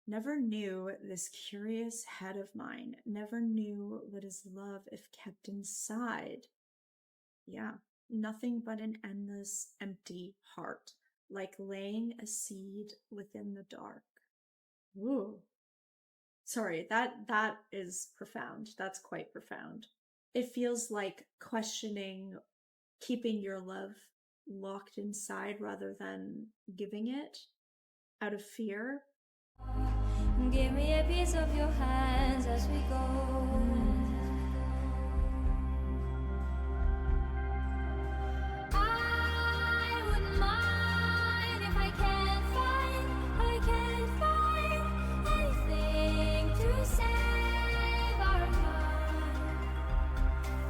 Never knew this curious head of mine. Never knew what is love if kept inside. Yeah, nothing but an endless empty heart, like laying a seed within the dark. Woo. Sorry, that is profound. That's quite profound. It feels like questioning keeping your love locked inside rather than giving it out of fear. Give me a piece of your hands as we go. I wouldn't mind if I can't find anything to save our mind.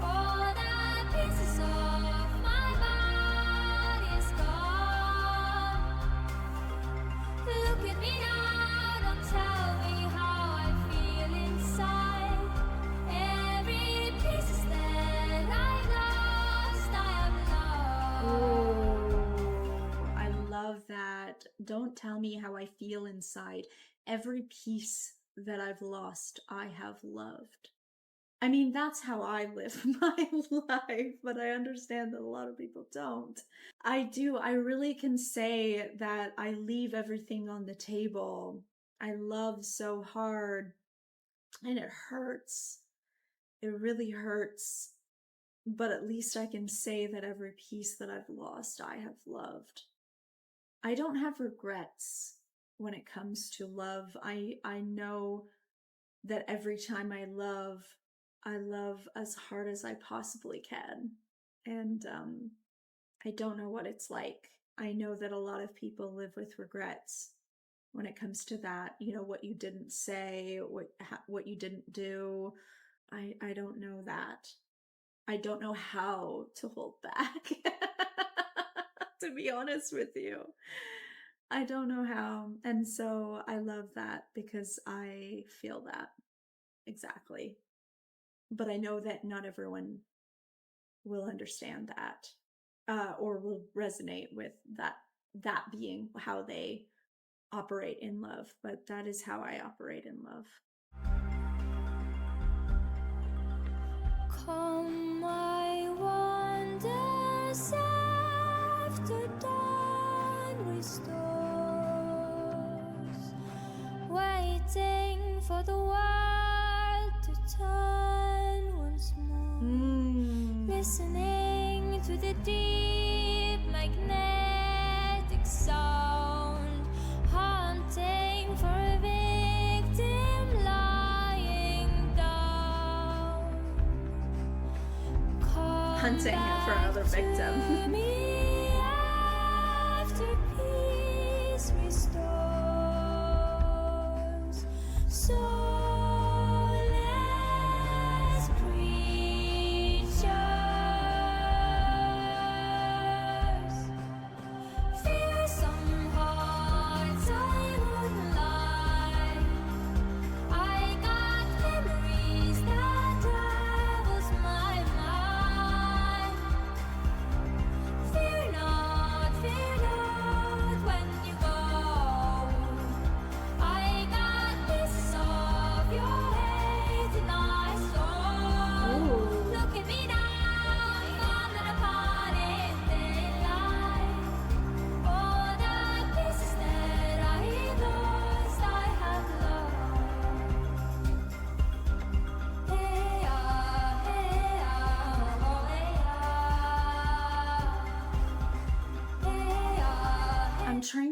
All the pieces of my body is gone. Look at me now, don't tell me how I feel inside. Every piece that I lost, I have lost. Oh, I love that. Don't tell me how I feel inside. Every piece that I've lost, I have loved. I mean, that's how I live my life, but I understand that a lot of people don't. I do. I really can say that I leave everything on the table. I love so hard, and it hurts. It really hurts. But at least I can say that every piece that I've lost, I have loved. I don't have regrets when it comes to love. I know that every time I love as hard as I possibly can. And I don't know what it's like. I know that a lot of people live with regrets when it comes to that. You know, what you didn't say, what you didn't do. I don't know that. I don't know how to hold back, to be honest with you. I don't know how. And so I love that because I feel that exactly. But I know that not everyone will understand that or will resonate with that being how they operate in love. But that is how I operate in love. Come, my wonders after dawn restores, waiting for the world to turn once more, listening to the deep magnetic sound, haunting for a victim lying down. Hunting for another victim. After peace restores, soulless creatures, feel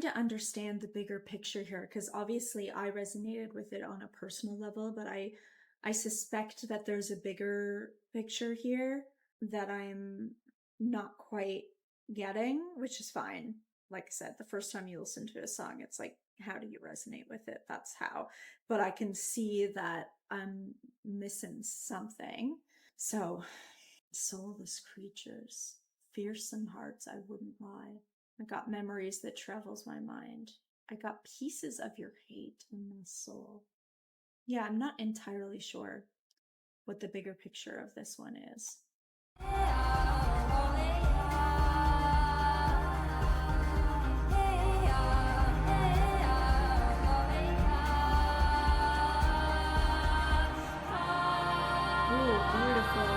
to understand the bigger picture here, because obviously I resonated with it on a personal level, but I suspect that there's a bigger picture here that I'm not quite getting, which is fine. Like I said, the first time you listen to a song, it's like, how do you resonate with it? That's how. But I can see that I'm missing something. So, soulless creatures, fearsome hearts, I wouldn't lie. I got memories that travels my mind. I got pieces of your hate in my soul. Yeah, I'm not entirely sure what the bigger picture of this one is. Oh, beautiful.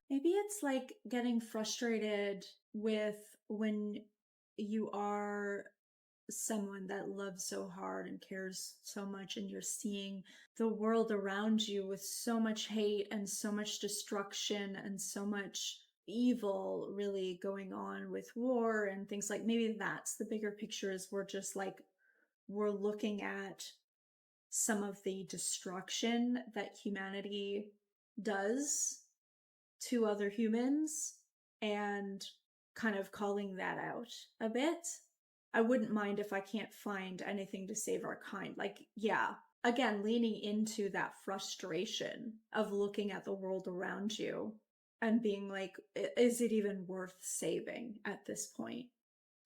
Maybe it's like getting frustrated with when you are someone that loves so hard and cares so much, and you're seeing the world around you with so much hate and so much destruction and so much evil really going on with war and things. Like, maybe that's the bigger picture, is we're looking at some of the destruction that humanity does to other humans and kind of calling that out a bit. I wouldn't mind if I can't find anything to save our kind. Like, yeah, again, leaning into that frustration of looking at the world around you and being like, is it even worth saving at this point?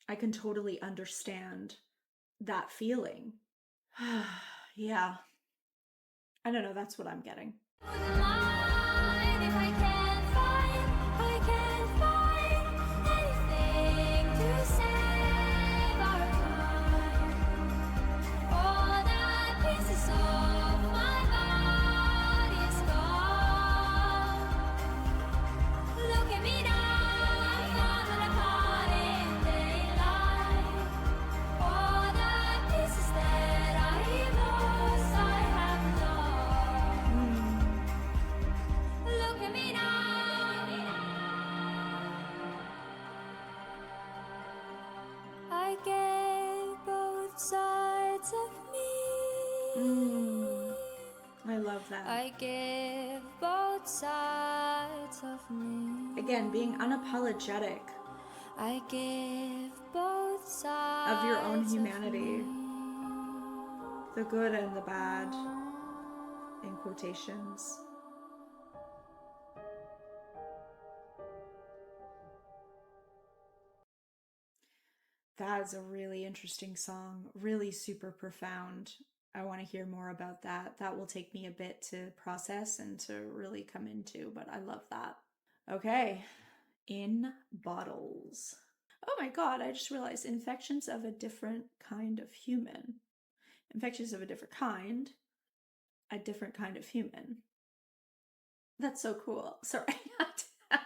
I can totally understand that feeling. Yeah. I don't know, that's what I'm getting. I love that. I give both sides of me. Again, being unapologetic. I give both sides of your own humanity. The good and the bad, in quotations. That is a really interesting song, really super profound. I want to hear more about that. That will take me a bit to process and to really come into, but I love that. Okay, in bottles. Oh my god, I just realized infections of a different kind of human. Infections of a different kind of human. That's so cool. Sorry, I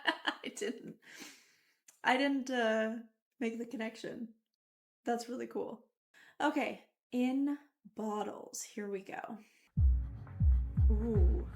didn't make the connection. That's really cool. Okay, in bottles. Here we go. Ooh.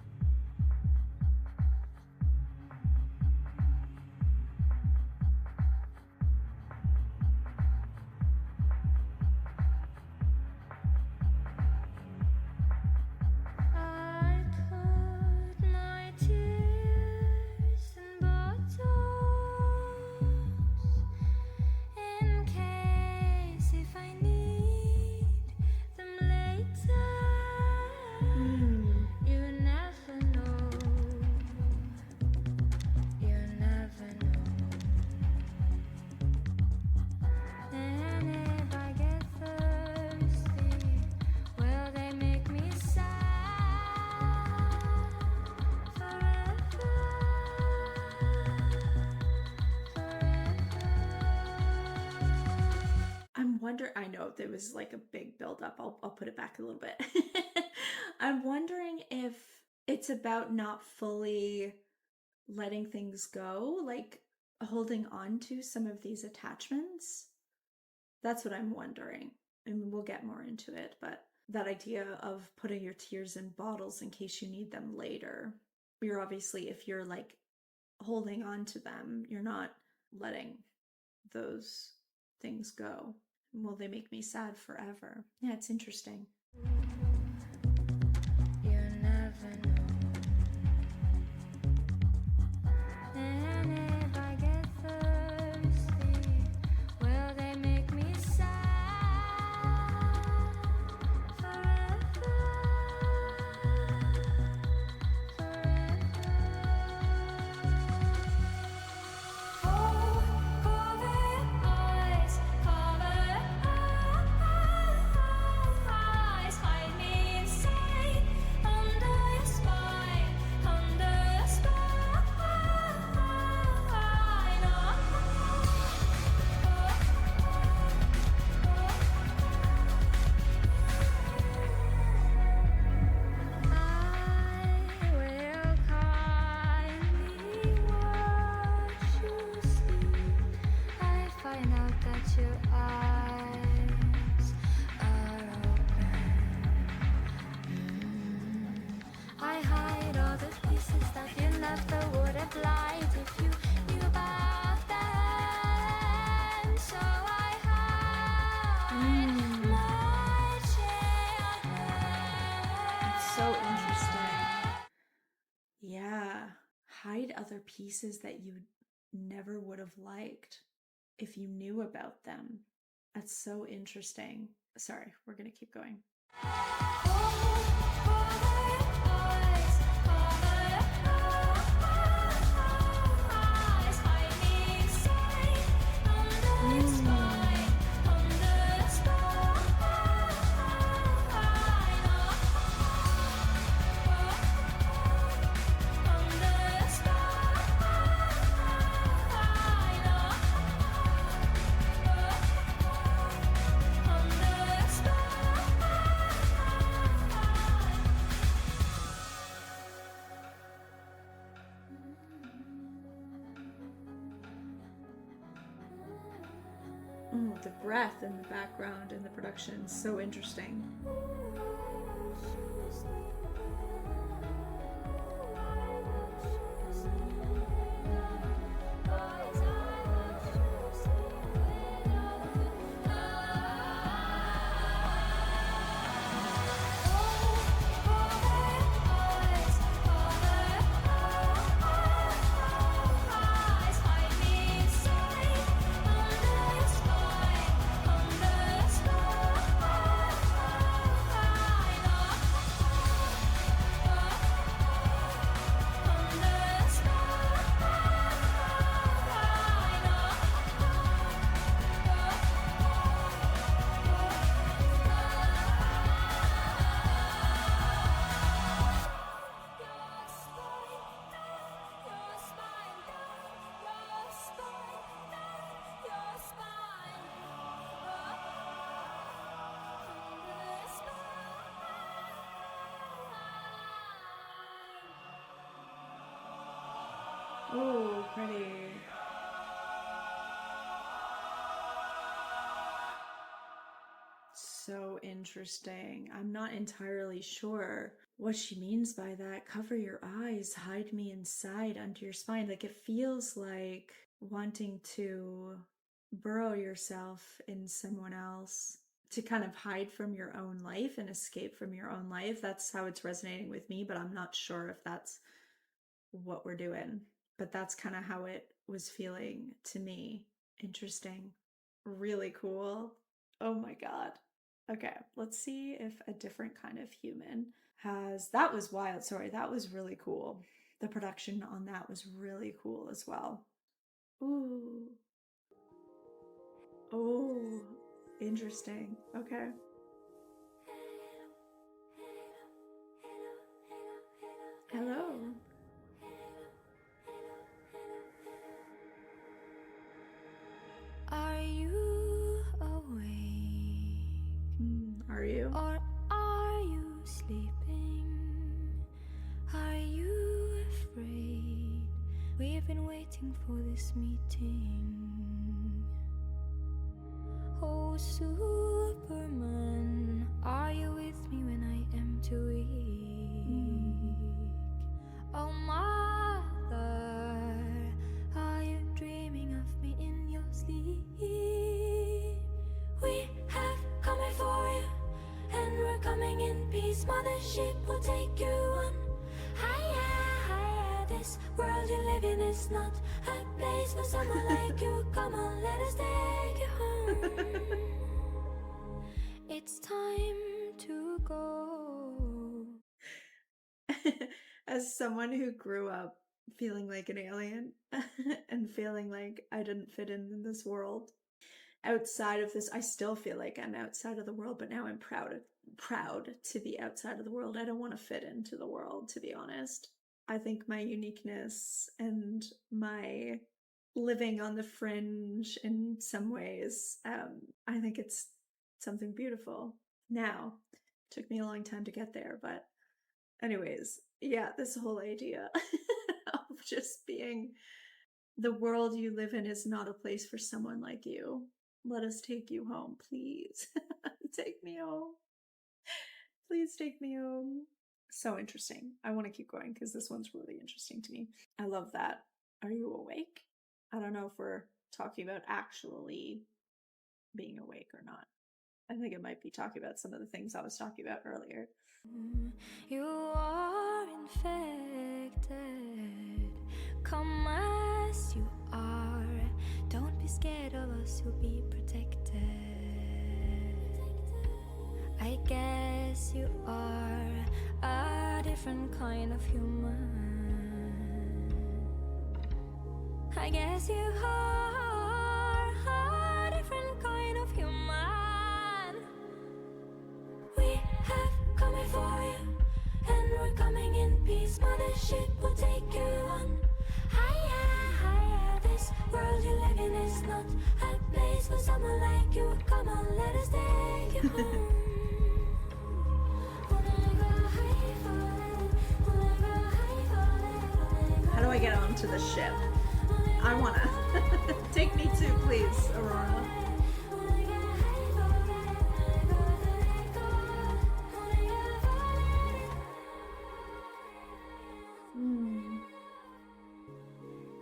I know there was like a big buildup. I'll put it back a little bit. I'm wondering if it's about not fully letting things go, like holding on to some of these attachments. That's what I'm wondering. and we'll get more into it, but that idea of putting your tears in bottles in case you need them later. You're obviously, if you're like holding on to them, you're not letting those things go. Will they make me sad forever? Yeah, it's interesting. You never know. And if I get thirsty, will they make me sad forever? Oh, cover your eyes, hide me inside, under your spine, under your spine. I will kindly watch you sleep. I find out that your eyes are open. I hide all the pieces that you never would have liked if you knew about them. So I hide my children. It's so interesting. Yeah, hide other pieces that you never would have liked if you knew about them. That's so interesting. Sorry, we're gonna keep going. The breath in the background and the production, so interesting. Oh, pretty. So interesting. I'm not entirely sure what she means by that. Cover your eyes, hide me inside under your spine. Like, it feels like wanting to burrow yourself in someone else to kind of hide from your own life and escape from your own life. That's how it's resonating with me, but I'm not sure if that's what we're doing. But that's kind of how it was feeling to me. Interesting. Really cool. Oh my God. Okay, let's see if a different kind of human has. That was wild. Sorry, that was really cool. The production on that was really cool as well. Ooh. Oh, interesting. Okay. Hello. Are you awake? Are you? Or are you sleeping? Are you afraid? We've been waiting for this meeting. Hold Oh, Superman, are you with me when I am too weak? Oh, Mother, are you dreaming of me in your sleep? We have come for you, and we're coming in peace. Mothership will take you on higher, higher. This world you live in is not a place for someone like you. Come on, let us take you home. It's time to go. As someone who grew up feeling like an alien and feeling like I didn't fit in this world, outside of this, I still feel like I'm outside of the world, but now I'm proud to be outside of the world. I don't want to fit into the world, to be honest. I think my uniqueness and my living on the fringe in some ways, I think it's something beautiful. Now, it took me a long time to get there, but anyways, yeah, this whole idea of just being the world you live in is not a place for someone like you. Let us take you home, please. Take me home. Please take me home. So interesting. I want to keep going because this one's really interesting to me. I love that. Are you awake? I don't know if we're talking about actually being awake or not. I think it might be talking about some of the things I was talking about earlier. You are infected. Come as you are. Don't be scared of us, you'll be protected. I guess you are a different kind of human. I guess you are a different kind of human. We have come for you, and we're coming in peace. Mothership will take you on higher, higher. This world you live in is not a place for someone like you. Come on, let us take you home. How do I get onto the ship? I wanna. Take me too, please, Aurora.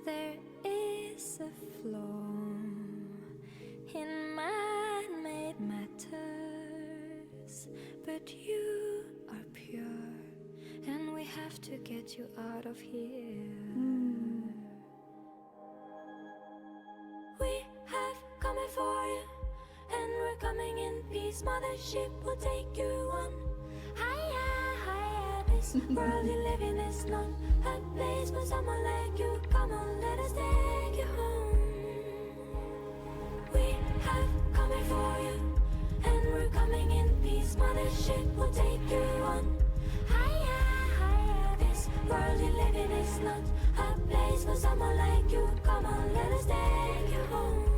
There is a flaw in man-made matters, but you are pure, and we have to get you out of here. We have come for you, and we're coming in peace. Mothership will take you on higher, higher. This world you live in is not a place for someone like you. Come on, let us take you home. We have come for you, and we're coming in peace. Mothership will take you on higher, higher. This world you live in is not a place for someone like you. Come on, let us take you home.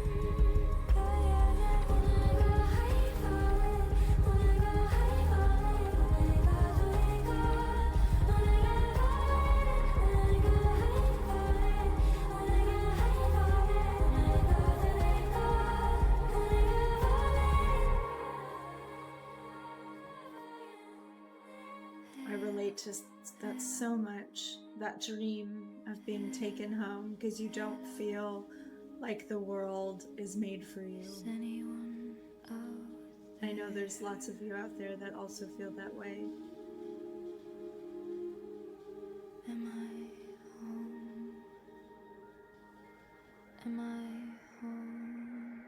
I relate to that so much, that dream of being taken home, because you don't feel like the world is made for you. Anyone out I know there's lots of you out there that also feel that way. Am I home? Am I home?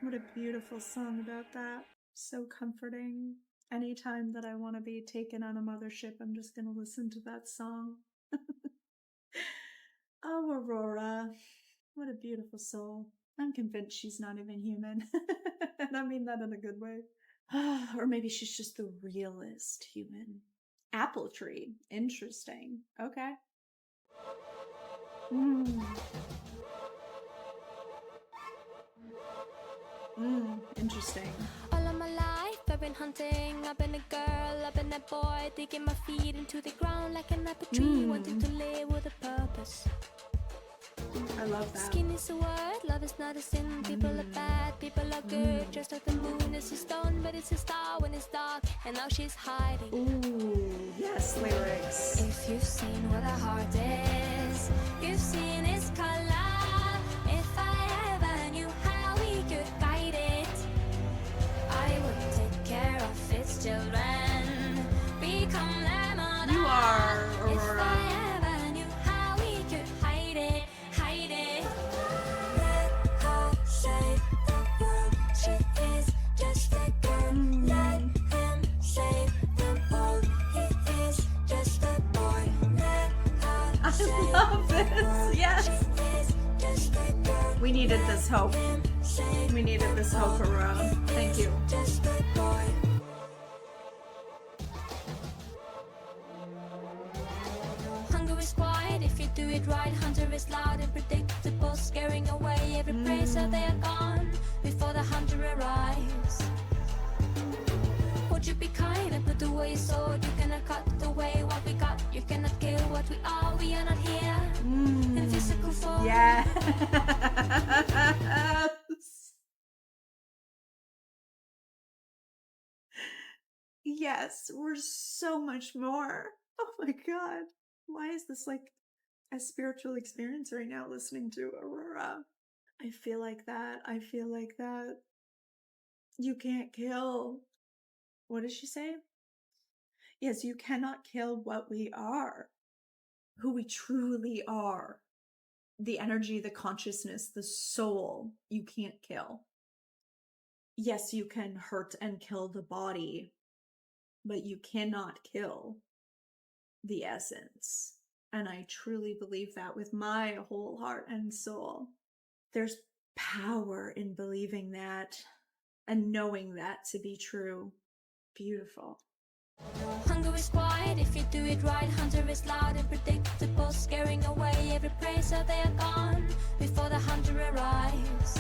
What a beautiful song about that. So comforting. Anytime that I want to be taken on a mothership, I'm just going to listen to that song. Oh, Aurora. What a beautiful soul. I'm convinced she's not even human. And I mean that in a good way. Or maybe she's just the realest human. Apple tree. Interesting. Okay. Interesting. All of my life I've been hunting. I've been a girl, I've been a boy, digging my feet into the ground like an apple tree, wanting to live with a purpose. I love that. Skin is a word, love is not a sin. People are bad, people are good. Just like the moon is a stone, but it's a star when it's dark. And now she's hiding. Ooh, yes, lyrics. If you've seen what a heart is, you've seen its color. If I ever knew how we could guide it, I would take care of its children, become their mother. You are, If Aurora. I ever knew how we could hide it, hide it. Let her say the world. She is just a girl. Let him say the world. He is just a boy. Let her I love this. Yes. is just a girl. We needed this hope. Say We needed this hope, Aurora. Thank you. just a boy. Hunger is quiet if you do it right. Hunter is loud and predictable, scaring away every prey so they are gone before the hunter arrives. Would you be kind and put away your sword? You cannot cut away what we got. You cannot kill what we are. We are not here in physical form. Yes. Yes, we're so much more. Oh my god. Why is this like a spiritual experience right now listening to Aurora? I feel like that. I feel like that. You can't kill. What does she say? Yes, you cannot kill what we are, who we truly are. The energy, the consciousness, the soul, you can't kill. Yes, you can hurt and kill the body, but you cannot kill the essence. And I truly believe that with my whole heart and soul. There's power in believing that and knowing that to be true. Beautiful. Hunger is quiet if you do it right. Hunter is loud and predictable, scaring away every prey so they are gone before the hunter arrives.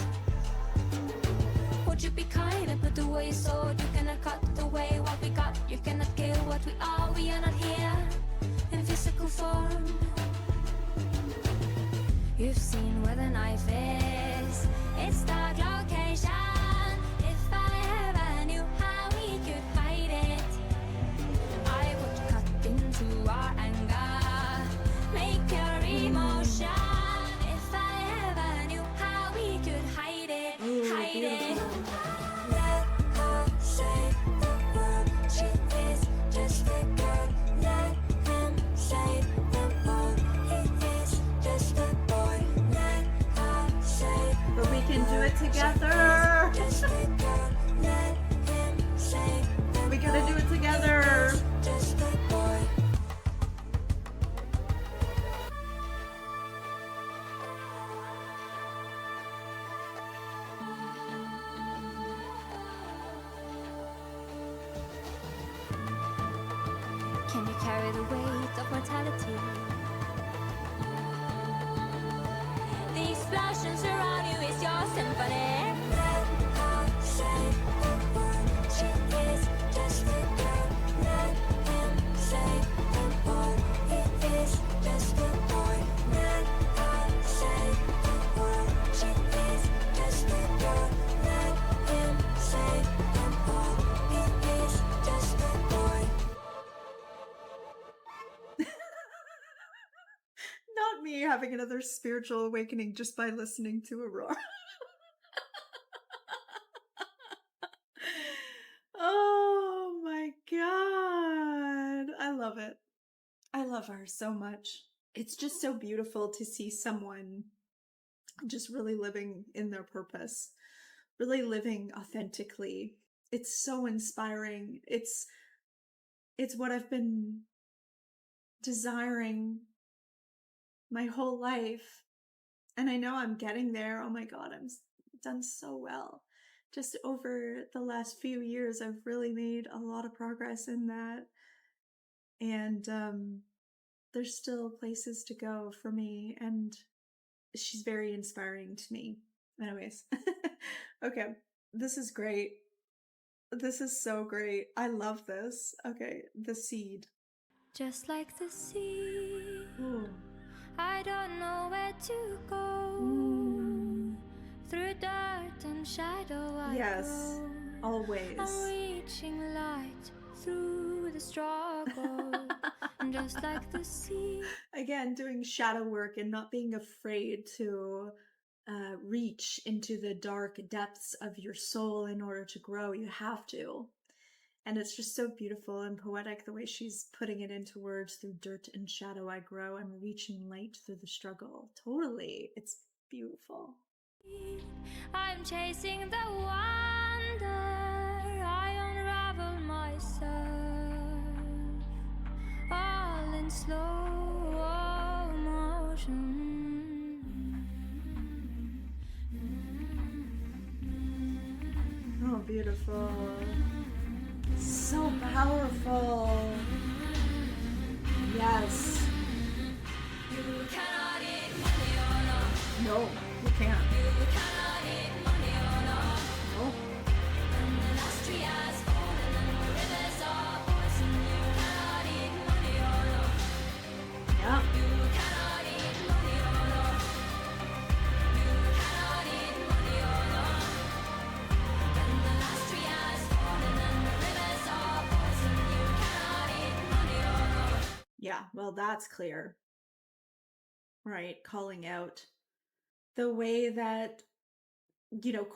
Would you be kind and put away your sword? You cannot cut away what we got. You cannot kill what we are. We are not here in physical form. You've seen where the knife is. It's dark location. If I ever knew how we could hide it, I would cut into our anger, make your emotion. If I ever knew how we could hide it, hide it. Let her say the word. She is just a girl. Let him say the word. He is just a boy. Let her say. But we can do it together. Just a girl. Let him say. We gotta do it together. Just a boy. Can you carry the weight of mortality? The explosions around you is your symphony. Let her say the word. She is just a girl. Let him say the word. He is just a boy. Let her say the word. She is just a girl. Let him say the word. He is just a boy. Not me having another spiritual awakening just by listening to Aurora. Oh my god. I love it. I love her so much. It's just so beautiful to see someone just really living in their purpose, really living authentically. It's so inspiring. It's what I've been desiring my whole life. And I know I'm getting there. Oh my god, I'm done so well. Just over the last few years, I've really made a lot of progress in that. And there's still places to go for me, and she's very inspiring to me. Anyways, okay, this is great. This is so great. I love this. Okay, the seed. Just like the sea, Ooh. I don't know where to go. Through dirt and shadow I Yes, go. always. I'm reaching light through the struggle. And just like the sea. Again, doing shadow work and not being afraid to reach into the dark depths of your soul in order to grow. You have to. And it's just so beautiful and poetic the way she's putting it into words. Through dirt and shadow I grow. I'm reaching light through the struggle. Totally. It's beautiful. I'm chasing the wonder. I unravel myself. All in slow motion. Oh, beautiful. So powerful. Yes. You cannot eat money or no. No, you can't. You cannot eat money or no. No. And the last tree has fallen and the rivers are poison. You cannot eat money or no. Yeah. You cannot eat money or no. You cannot eat money or no. And the last tree has fallen and the rivers are poison. You cannot eat money or no. Yeah, well, that's clear. Right, calling out the way that, you know,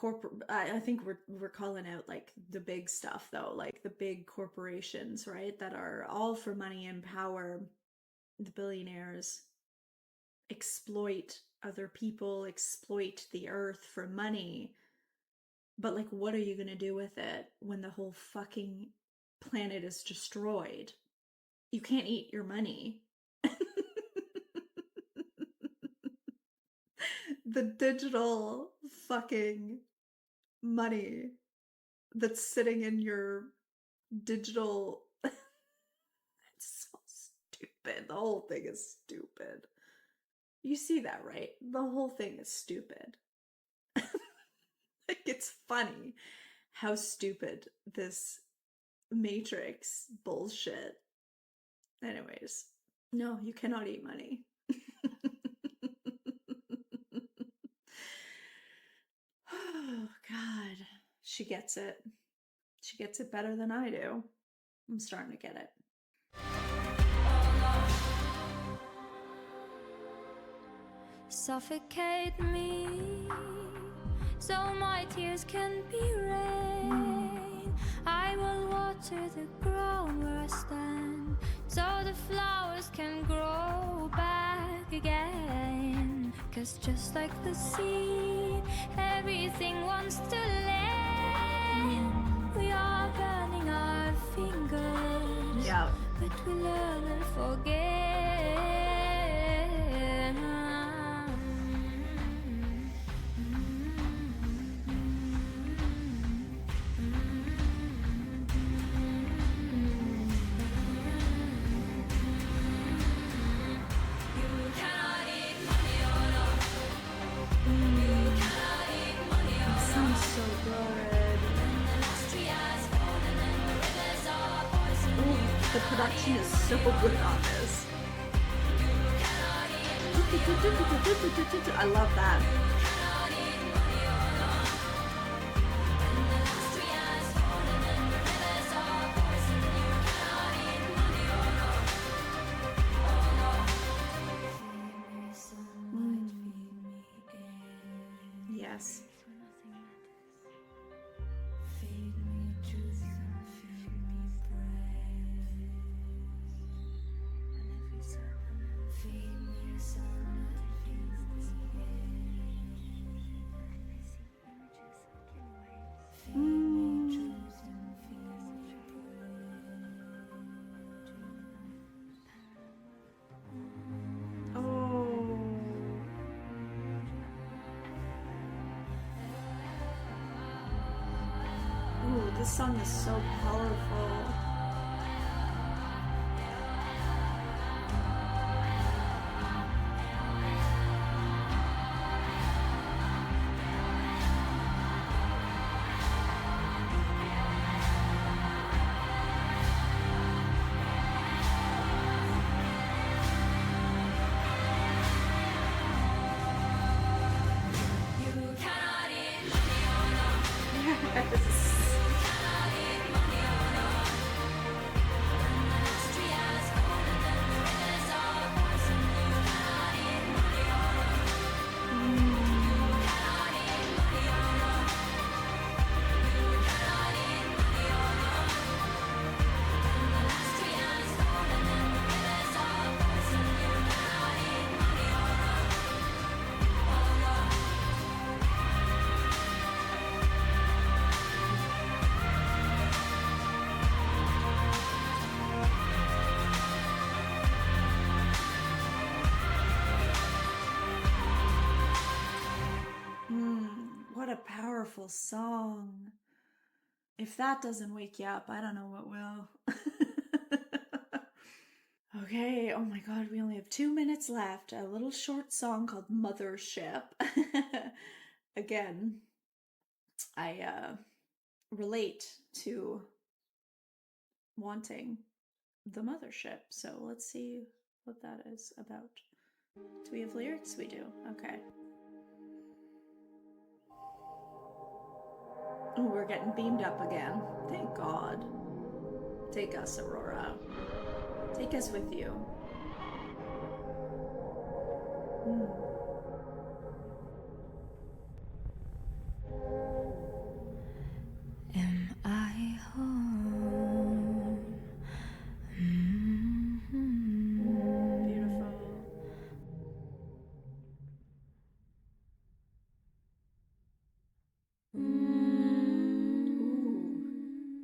I think we're calling out like the big stuff though, like the big corporations, right, that are all for money and power. The billionaires exploit other people, exploit the earth for money. But like, what are you gonna do with it when the whole fucking planet is destroyed? You can't eat your money. The digital fucking money that's sitting in your digital. It's so stupid. The whole thing is stupid. You see that, right? The whole thing is stupid. Like, it's funny how stupid this Matrix bullshit. Anyways, no, you cannot eat money. Oh, God. She gets it. She gets it better than I do. I'm starting to get it. Suffocate me so my tears can be rain. I will water the ground where I stand so the flowers can grow back again. 'Cause just like the seed, everything wants to land. We are burning our fingers, Yeah. but we learn and forget. Sounds so good. Ooh, the production is so good on this. I love that. Yes. This song is so powerful. powerful song. If that doesn't wake you up, I don't know what will. Okay, oh my god, we only have 2 minutes left. A little short song called Mothership. Again, I relate to wanting the mothership, so let's see what that is about. Do we have lyrics? We do. Okay. Oh, we're getting beamed up again. Thank God. Take us, Aurora. Take us with you. Am I home? Beautiful. Ooh,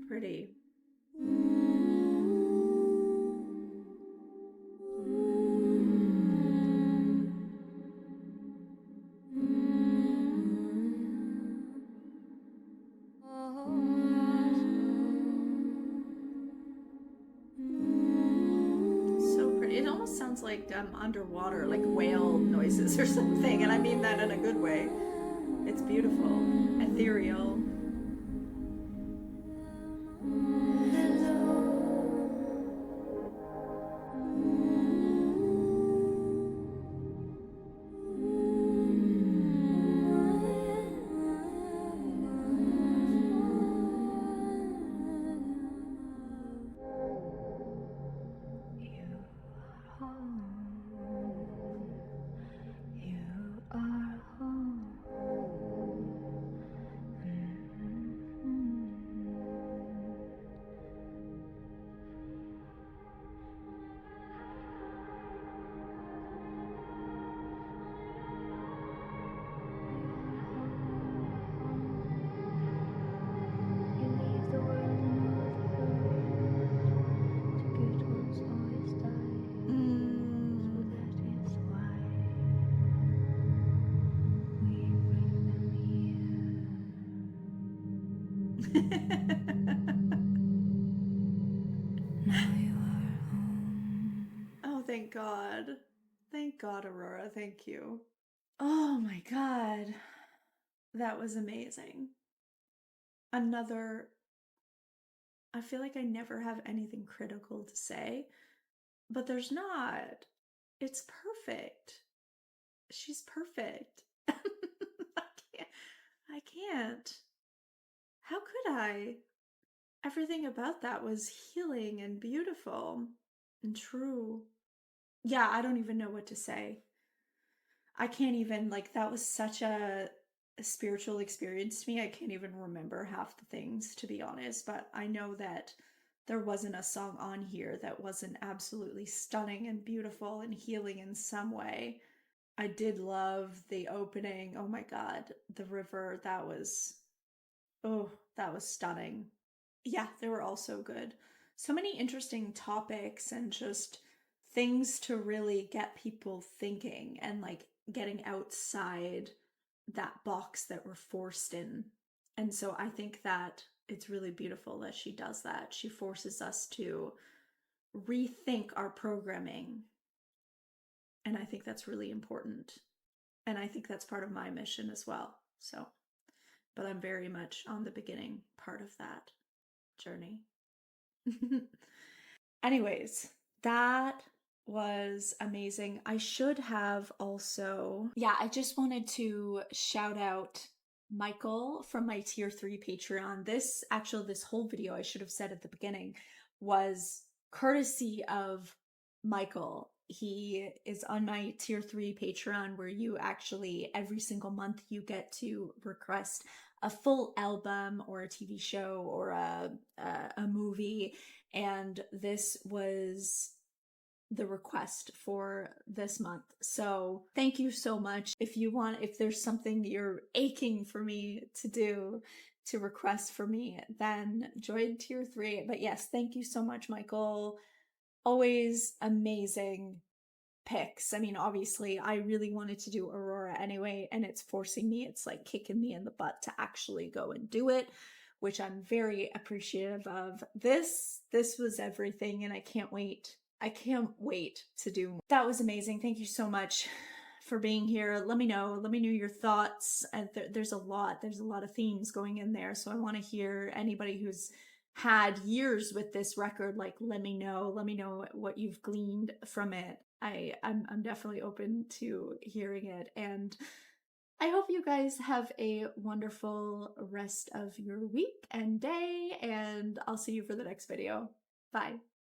pretty. So pretty. It almost sounds like underwater, like whale noises or something, and I mean that in a good way. It's beautiful, ethereal. Oh, thank God. Thank God, Aurora. Thank you. Oh my God. That was amazing. Another. I feel like I never have anything critical to say, but there's not. It's perfect. She's perfect. I can't. How could I? Everything about that was healing and beautiful and true. Yeah, I don't even know what to say. I can't even, like, that was such a spiritual experience to me. I can't even remember half the things, to be honest, but I know that there wasn't a song on here that wasn't absolutely stunning and beautiful and healing in some way. I did love the opening. Oh my God, the river, that was stunning. Yeah, they were all so good. So many interesting topics and just things to really get people thinking and like getting outside that box that we're forced in. And so I think that it's really beautiful that she does that. She forces us to rethink our programming. And I think that's really important. And I think that's part of my mission as well. So, but I'm very much on the beginning part of that journey. Anyways, that was amazing. I should have also, yeah, I just wanted to shout out Michael from my tier 3 Patreon. This whole video, I should have said at the beginning, was courtesy of Michael. He is on my tier 3 Patreon, where you actually every single month you get to request a full album or a TV show or a movie, and this was the request for this month. So thank you so much. If there's something you're aching for me to do, to request for me, then join tier 3. But yes, thank you so much, Michael. Always amazing picks. I mean, obviously, I really wanted to do Aurora anyway, and it's forcing me, it's like kicking me in the butt to actually go and do it, which I'm very appreciative of. This was everything, and I can't wait. I can't wait to do more. That was amazing. Thank you so much for being here. Let me know your thoughts. And there's a lot of themes going in there, so I want to hear anybody who's had years with this record, like let me know what you've gleaned from it. I'm definitely open to hearing it, and I hope you guys have a wonderful rest of your week and day, and I'll see you for the next video. Bye.